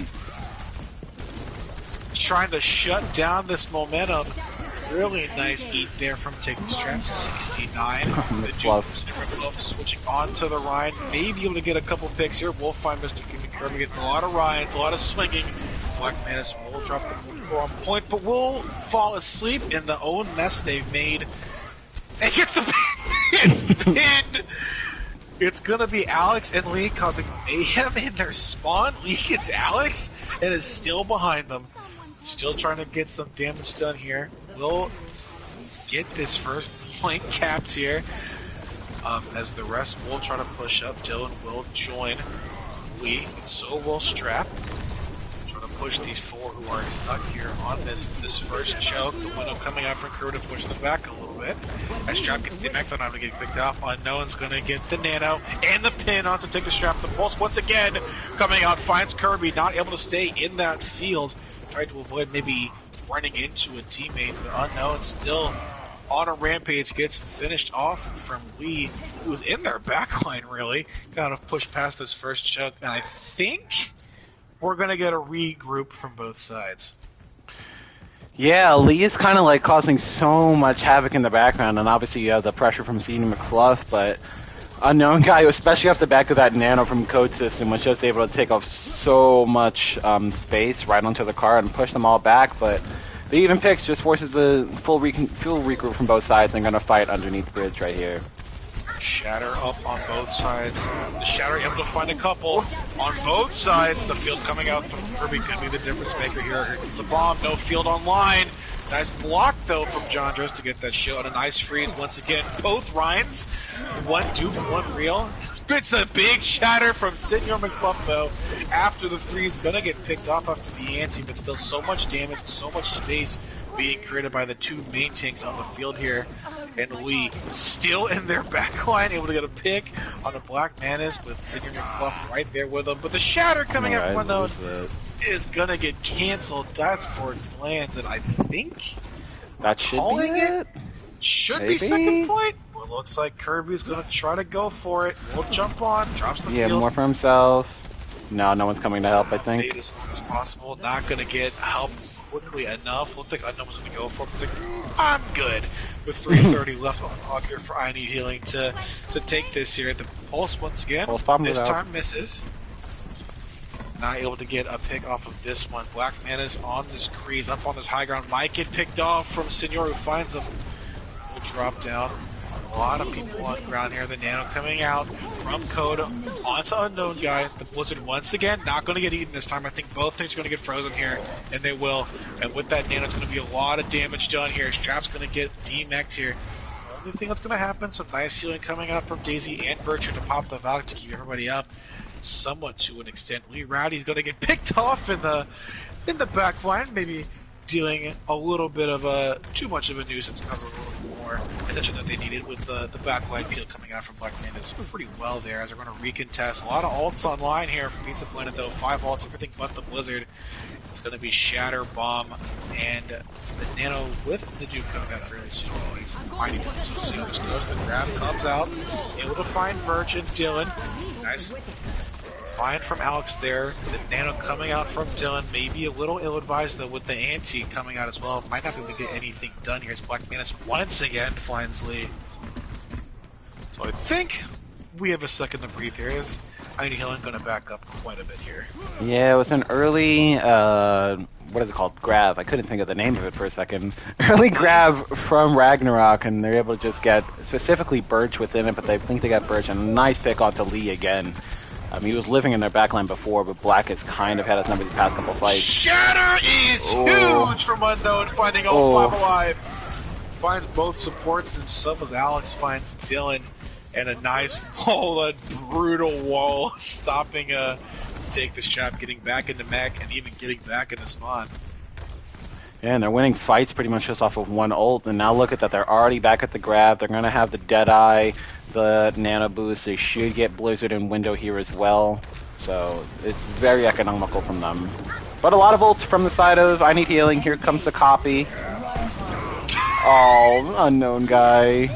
Trying to shut down this momentum. Really nice eat there from Taking Strap, 69. The Duke from switching on to the Ryan, maybe able to get a couple picks here. We'll find Mr. Kirby gets a lot of Ryans, a lot of swinging. Black Manis will drop the move on point, but will fall asleep in the own mess they've made. And gets the pin! It's pinned! It's gonna be Alex and Lee causing mayhem in their spawn. Lee gets Alex and is still behind them. Still trying to get some damage done here. Will get this first point capped here. As the rest will try to push up. Dylan will join Lee. It's so well strapped. Push these four who are stuck here on this first choke. The window coming out from Crew to push them back a little bit. As Strap gets DMX on time to get picked off. Unknown's gonna get the nano and the pin on to take the Strap. The pulse once again coming out, finds Kirby, not able to stay in that field. Tried to avoid maybe running into a teammate, but Unknown still on a rampage, gets finished off from Lee, who was in their backline really. Kind of pushed past this first choke, and I think we're going to get a regroup from both sides. Yeah, Lee is kind of like causing so much havoc in the background, and obviously you have the pressure from Cinder McFluff, but Unknown guy, especially off the back of that nano from Code System, was just able to take off so much space right onto the car and push them all back, but the even picks just forces the full regroup from both sides and going to fight underneath the bridge right here. Shatter up on both sides. The Shatter able to find a couple on both sides. The field coming out from Kirby could be the difference maker here. Here comes the bomb. No field online. Nice block though from John Dress to get that shield. A nice freeze once again. Both Ryans. One dupe, one real. It's a big shatter from Senor McFluff though. After the freeze, gonna get picked off after the anti, but still so much damage, so much space being created by the two main tanks on the field here. And Lee still in their backline, able to get a pick on a Black Manis with Senor McFluff right there with him. But the shatter coming out from Unknown is gonna get canceled. That's for lands, and I think that should be it. Should be second point. Well, looks like Kirby's gonna try to go for it. Will jump on, drops the field. More for himself. No one's coming to help, I think. Fade as long as possible. Not gonna get help quickly enough. Looked like Unknown was going to go for it. It's like, I'm good. With 3:30 left on the clock here for I Need Healing to take this here. The Pulse once again. Pulse bomb this was out. time misses. Not able to get a pick off of this one. Black Mana's on this crease, up on this high ground. Might get picked off from Senor, who finds him. Will drop down. A lot of people on the ground here. The Nano coming out from Code onto Unknown guy. The Blizzard once again not going to get eaten this time. I think both things are going to get frozen here, and they will. And with that Nano, it's going to be a lot of damage done here. Strap's going to get demeched here. The only thing that's going to happen, some nice healing coming out from Daisy and Bertrand to pop the Valk to keep everybody up. Somewhat to an extent. Lee Rowdy's going to get picked off in the back line, maybe dealing a little bit of too much of a nuisance, causing a little more attention that they needed with the back line peel coming out from Black Manta. So pretty well there as they're going to recontest. A lot of ults online here from Pizza Planet though. 5 ults, everything but the Blizzard. It's going to be Shatter, Bomb, and the Nano with the Duke coming out fairly soon. He's finding him so soon. Just goes, the grab comes out, able to find Virgin, Dylan. Nice. Fine from Alex there. The Nano coming out from Dylan. Maybe a little ill-advised though with the anti coming out as well. Might not be able to get anything done here as Black Manus once again finds Lee. So I think we have a second to breathe here. Is I Need Healing going to back up quite a bit here. Yeah, it was an early, what is it called? Grab. I couldn't think of the name of it for a second. Early grab from Ragnarok, and they're able to just get specifically Birch within it, but they think they got Birch, and a nice pick onto Lee again. He was living in their backline before, but Black has kind of had his number these past couple fights. Shatter is huge from Unknown, finding all 5 alive. Finds both supports, and so as Alex finds Dylan, and a nice wall, a brutal wall, stopping take this trap, getting back into mech, and even getting back into spawn. Yeah, and they're winning fights pretty much just off of one ult, and now look at that, they're already back at the grab, they're going to have the Deadeye, the Nano Boost, they should get Blizzard and Window here as well, so it's very economical from them. But a lot of ults from the side of I Need Healing, here comes the copy. Oh, Unknown guy.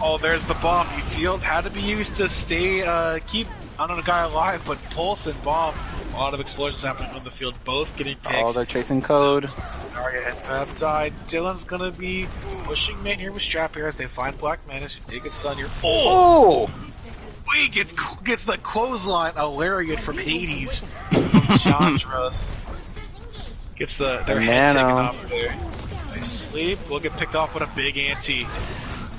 Oh, there's the bomb. You feel had to be used to stay, keep Unknown guy alive, but Pulse and Bomb, a lot of explosions happening on the field, both getting picks. Oh, they're chasing Code. Sorry, and Pep died. Dylan's gonna be pushing main here with Strap here as they find Black Manus, who take a stun here. Oh! He gets the clothesline, a lariat from Hades, from Chandras. Gets their head taken off there. They sleep, will get picked off with a big ante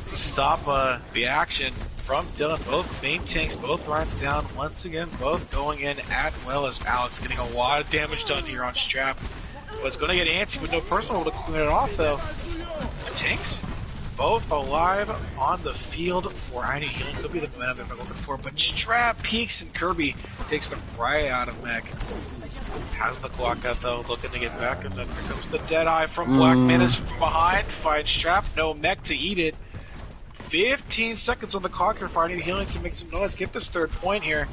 to stop the action from Dylan. Both main tanks, both lines down. Once again, both going in at well as Alex getting a lot of damage done here on Strap. Was going to get antsy with no personal to clean it off though. The tanks, both alive on the field for I Need Healing. Could be the momentum that they're looking for, but Strap peeks and Kirby takes them right out of mech. Has the clock out though, looking to get back, and then here comes the Deadeye from Black Menace from behind. Finds Strap, no mech to eat it. 15 seconds on the clock here for I Need Healing to make some noise, get this 3rd point here.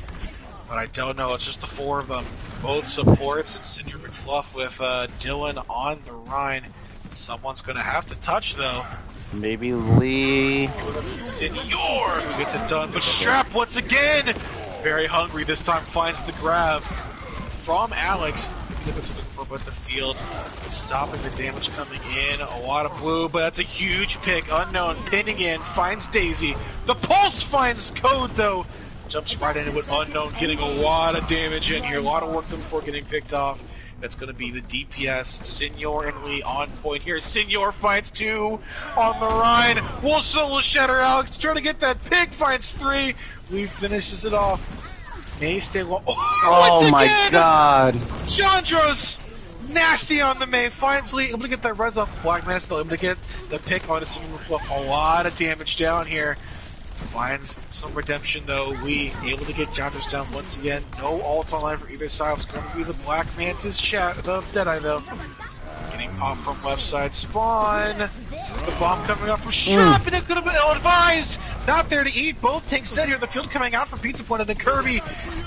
But I don't know, it's just the 4 of them. Both supports and Senor McFluff with Dylan on the Rhine. Someone's going to have to touch though. Maybe Lee. Senor who gets it done, but Strap once again, very hungry this time, finds the grab from Alex. But the field stopping the damage coming in. A lot of blue, but that's a huge pick. Unknown pinning in, finds Daisy. The Pulse finds Code though. Jumps right into it. Unknown getting a lot of damage in here. A lot of work done before getting picked off. That's going to be the DPS. Senor and Lee on point here. Senor finds 2 on the Rhine. Will solo Shatter Alex trying to get that pick. Finds 3. Lee finishes it off. May stay long. Oh my god. Chandras! Nasty on the main. Finds Lee able to get that res off. Black Man still able to get the pick on a single fluff. A lot of damage down here. Finds some redemption though. Lee able to get Chandras down once again. No ult online for either side. It's going to be the Black Mantis chat. The Deadeye though. Getting popped from left side spawn. The bomb coming out from Strap, and it could have been ill-advised. Not there to eat. Both tanks set here. The field coming out from Pizza Planet and Kirby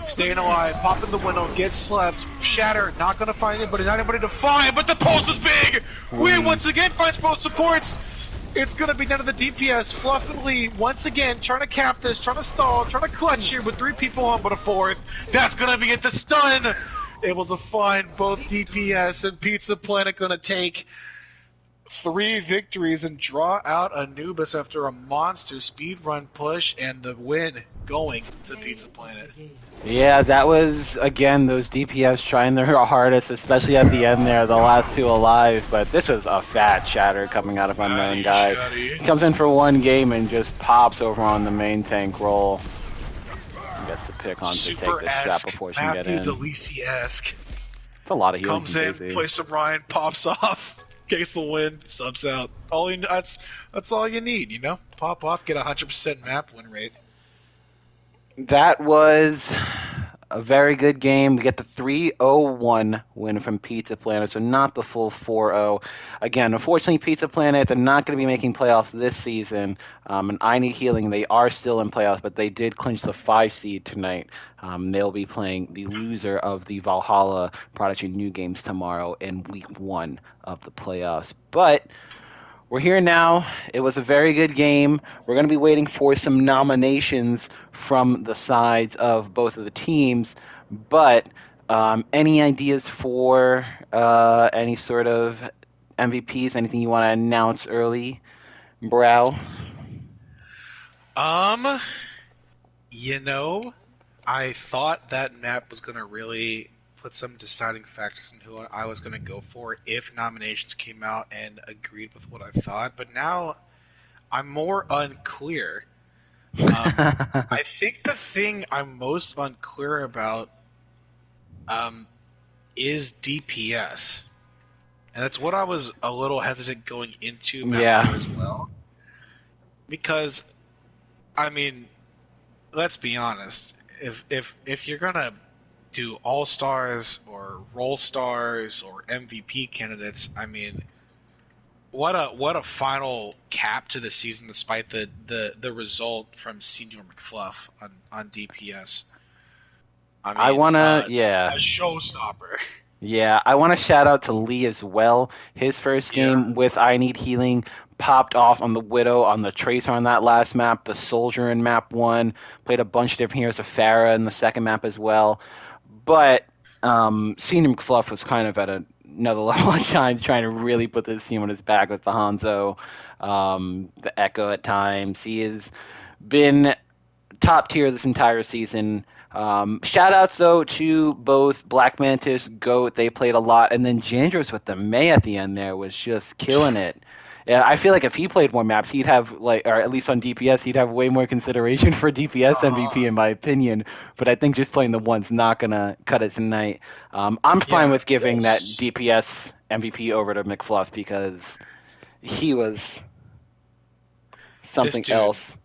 staying alive. Popping the window, gets slept. Shatter, not going to find anybody. Not anybody to find, but the pulse is big. We once again finds both supports. It's going to be none of the DPS. Fluff and Lee once again trying to cap this, trying to stall, trying to clutch here with 3 people on, but a 4th. That's going to be it. The stun able to find both DPS and Pizza Planet going to take 3 victories and draw out Anubis after a monster speedrun push and the win going to Pizza Planet. Yeah, that was, again, those DPS trying their hardest, especially at the end there, the last 2 alive. But this was a fat shatter coming out of Unknown Guy. He comes in for 1 game and just pops over on the main tank roll. Gets the pick on to take this shot before she can get in. Matthew Delisi-esque. It's a lot of healing. Comes in, plays some Ryan, pops off, gets the win, subs out. That's all you need, you know? Pop off, get a 100% map win rate. That was a very good game. We get the 3-0-1 win from Pizza Planet, so not the full 4-0. Again, unfortunately, Pizza Planet are not going to be making playoffs this season. And I Need Healing, they are still in playoffs, but they did clinch the 5 seed tonight. They'll be playing the loser of the Valhalla Prodigy New Games tomorrow in Week 1 of the playoffs. But we're here now. It was a very good game. We're going to be waiting for some nominations from the sides of both of the teams. But any ideas for any sort of MVPs? Anything you want to announce early, Brow? You know, I thought that map was going to really put some deciding factors in who I was going to go for if nominations came out and agreed with what I thought. But now I'm more unclear. I think the thing I'm most unclear about is DPS. And that's what I was a little hesitant going into map as well. Because, I mean, let's be honest. If you're going to do All-Stars or Role Stars or MVP candidates, I mean, what a final cap to the season despite the result from Senior McFluff on DPS. I mean, a showstopper. Yeah, I want to shout out to Lee as well. His first game with I Need Healing popped off on the Widow, on the Tracer on that last map, the Soldier in map 1, played a bunch of different heroes of Farah in the second map as well. But Senior McFluff was kind of at another level of trying to really put this team on his back with the Hanzo, the Echo at times. He has been top tier this entire season. Shout outs though to both Black Mantis, Goat, they played a lot, and then Jandros with the May at the end there was just killing it. Yeah, I feel like if he played more maps, he'd have, like, or at least on DPS, he'd have way more consideration for DPS MVP in my opinion. But I think just playing the one's not gonna cut it tonight. I'm fine with giving that DPS MVP over to McFluff because he was something else.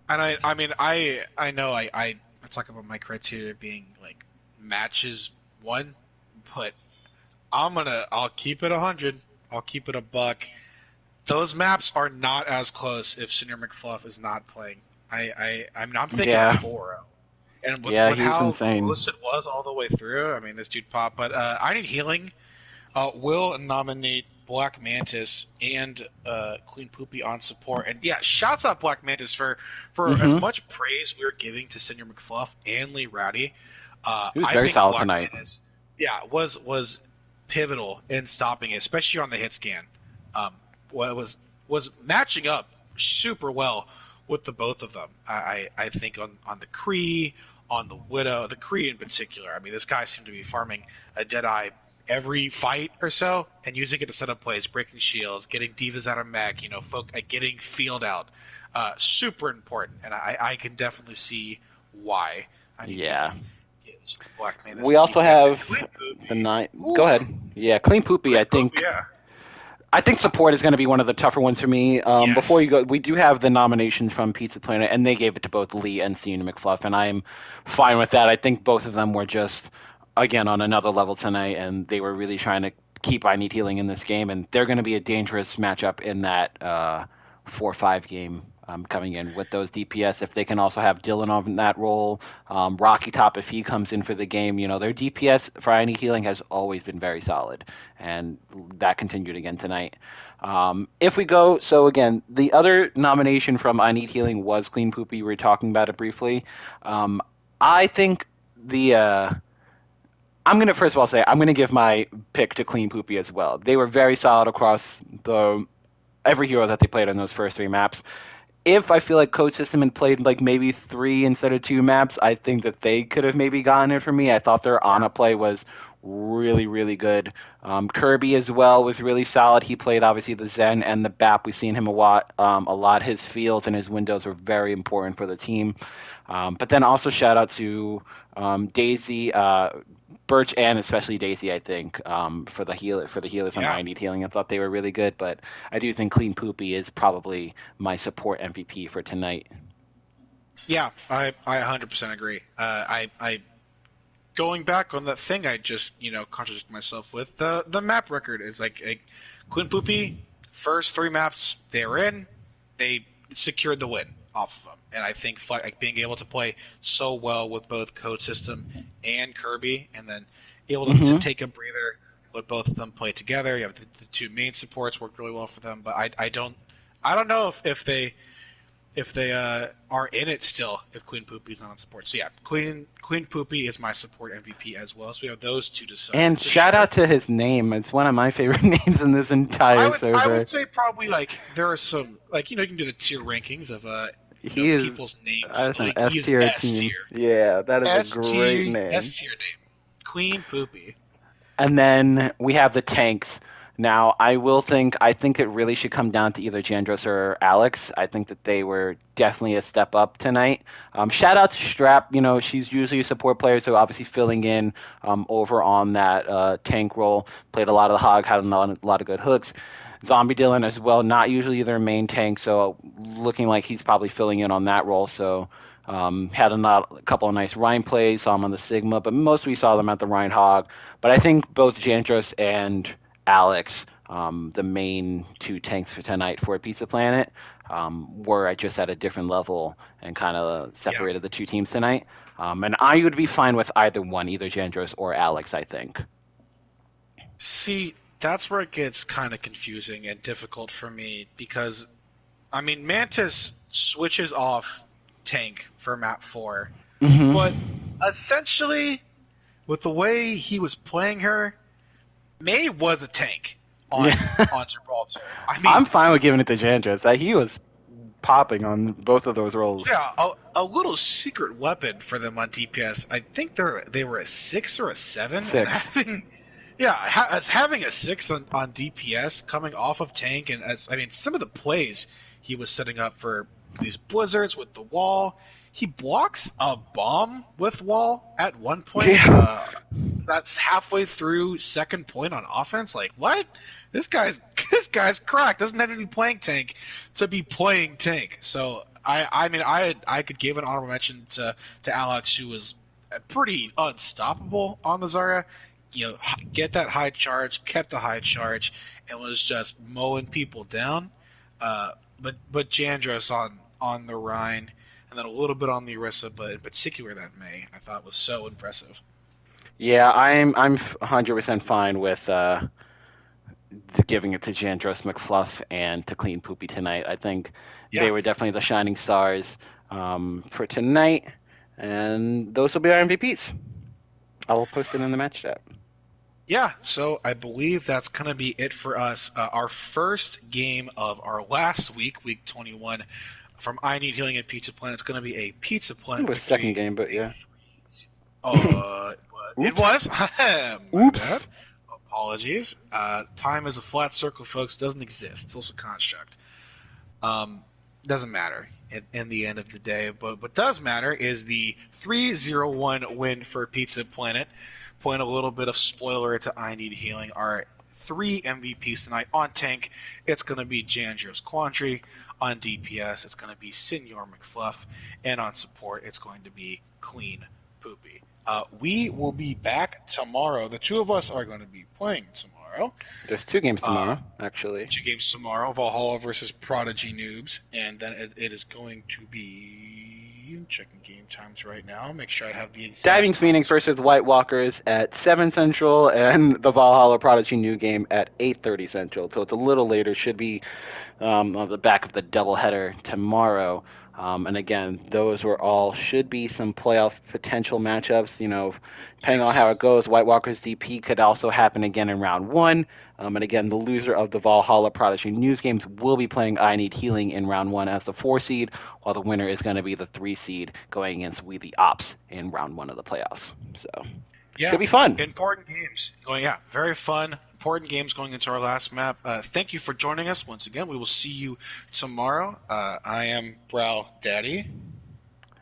And I mean, I know I talk about my criteria being like matches won, but I'll keep it 100. I'll keep it a buck. Those maps are not as close if Senior McFluff is not playing. I mean, I'm thinking 4-0. And with how close it was all the way through, I mean, this dude popped. But I Need Healing will nominate Black Mantis and Queen Poopy on support. And yeah, shouts out Black Mantis for as much praise we were giving to Senior McFluff and Lee Rowdy. He was very solid tonight. Mantis, was pivotal in stopping it, especially on the hit scan. Was matching up super well with the both of them. I think on the Kree, on the Widow, the Kree in particular. I mean, this guy seemed to be farming a Deadeye every fight or so and using it to set up plays, breaking shields, getting divas out of mech, getting field out. Super important, and I can definitely see why. Black Man. We also have the night. Go ahead. Yeah, Clean Poopy. I think. I think support is going to be one of the tougher ones for me. Before you go, we do have the nomination from Pizza Planet, and they gave it to both Lee and Senior McFluff, and I'm fine with that. I think both of them were just, again, on another level tonight, and they were really trying to keep I Need Healing in this game, and they're going to be a dangerous matchup in that 4-5 game coming in with those DPS. If they can also have Dylan on that role, Rocky Top if he comes in for the game, their DPS for I Need Healing has always been very solid, and that continued again tonight. If we go, so again, the other nomination from I Need Healing was Clean Poopy. We were talking about it briefly. I think the I'm gonna first of all say I'm gonna give my pick to Clean Poopy as well. They were very solid across the every hero that they played on those first three maps. If I feel like Code System had played like maybe three instead of two maps, I think that they could have maybe gotten it for me. I thought their Yeah. Ana play was really, really good. Kirby as well was really solid. He played obviously the Zen and the BAP. We've seen him a lot. A lot. His fields and his windows were very important for the team. But then also shout out to Daisy, Birch, and especially Daisy. I think for the healers on Yeah. I Need Healing. I thought they were really good, but I do think Clean Poopy is probably my support MVP for tonight. Yeah, I 100% agree. I going back on that thing I just contradict myself with. The map record is like Quinn Poopy, first three maps they were in, they secured the win off of them, and I think like being able to play so well with both Code System and Kirby, and then able to take a breather, let both of them play together. You have the two main supports worked really well for them, but I don't know if they are in it still if Queen Poopy's not on support. So yeah, Queen Poopy is my support MVP as well. So we have those two to decide. And for shout sure. out to his name. It's one of my favorite names in this entire I server. would say probably like there are some like you can do the tier rankings of He is people's names. that's an Like, S he's tier S team. tier. Yeah, that is S a great tier name. S tier name. Queen Poopy. And then we have the tanks. Now, I think it really should come down to either Jandros or Alex. I think that they were definitely a step up tonight. Shout out to Strap. She's usually a support player, so obviously filling in over on that tank role. Played a lot of the hog, had a lot of good hooks. Zombie Dylan as well, not usually their main tank, so looking like he's probably filling in on that role. So had a couple of nice Rhine plays, saw him on the Sigma, but most we saw them at the Rhine Hog. But I think both Jandros and Alex, the main two tanks for tonight for Pizza Planet, were just at a different level and kind of Yeah. separated the two teams tonight. And I would be fine with either one, either Jandros or Alex, I think. See, that's where it gets kind of confusing and difficult for me because, I mean, Mantis switches off tank for map 4, Mm-hmm. but essentially, with the way he was playing her, May was a tank on Yeah. on Gibraltar. I mean, I'm fine with giving it to Jandros. He was popping on both of those roles. yeah, a little secret weapon for them on DPS. I think they were a 6 or a 7. 6. And as having a 6 on DPS coming off of tank, and some of the plays he was setting up for these blizzards with the wall. He blocks a bomb with wall at one point. Yeah. That's halfway through second point on offense. Like, what? This guy's cracked. Doesn't have to be playing tank to be playing tank. So I could give an honorable mention to Alex, who was pretty unstoppable on the Zarya. Get that high charge, kept the high charge, and was just mowing people down. But Jandros on the Rhine, and then a little bit on the Orisa, but in particular that May, I thought was so impressive. Yeah, I'm 100% fine with giving it to Jandros McFluff and to Clean Poopy tonight. I think Yeah. they were definitely the shining stars for tonight, and those will be our MVPs. I will post it in the match chat. Yeah, so I believe that's going to be it for us. Our first game of our last week, week 21, from I Need Healing and Pizza Planet. It's going to be a Pizza Planet. It was second game, but yeah. It was? My Oops. bad. Apologies. Time is a flat circle, folks. Doesn't exist. It's also a construct. Doesn't matter in the end of the day. But what does matter is the 3-0-1 win for Pizza Planet. Point a little bit of spoiler to I Need Healing. Our 3 MVPs tonight on tank. It's going to be Jandros Quandary. On DPS, it's going to be Senor McFluff. And on support, it's going to be Clean Poopy. We will be back tomorrow. The two of us are going to be playing tomorrow. There's 2 games tomorrow, actually. 2 games tomorrow, Valhalla versus Prodigy Noobs. And then it is going to be... I'm checking game times right now. Make sure I have the exact Diving times. Phoenix versus White Walkers at 7 Central, and the Valhalla Prodigy new game at 8:30 Central. So it's a little later. Should be on the back of the doubleheader tomorrow. And again, those were all should be some playoff potential matchups. Depending on Yes. how it goes, White Walker's DP could also happen again in round one. And again, the loser of the Valhalla Prodigy News games will be playing I Need Healing in round one as the 4 seed, while the winner is going to be the 3 seed going against We the Ops in round one of the playoffs. So, should Yeah, be fun. important games. Very fun, important games going into our last map. Thank you for joining us once again. We will see you tomorrow. I am Brow Daddy,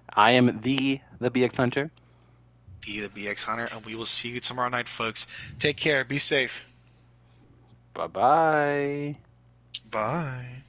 I am the BX Hunter. the BX Hunter, and we will see you tomorrow night, folks. Take care. Be safe. Bye bye. Bye.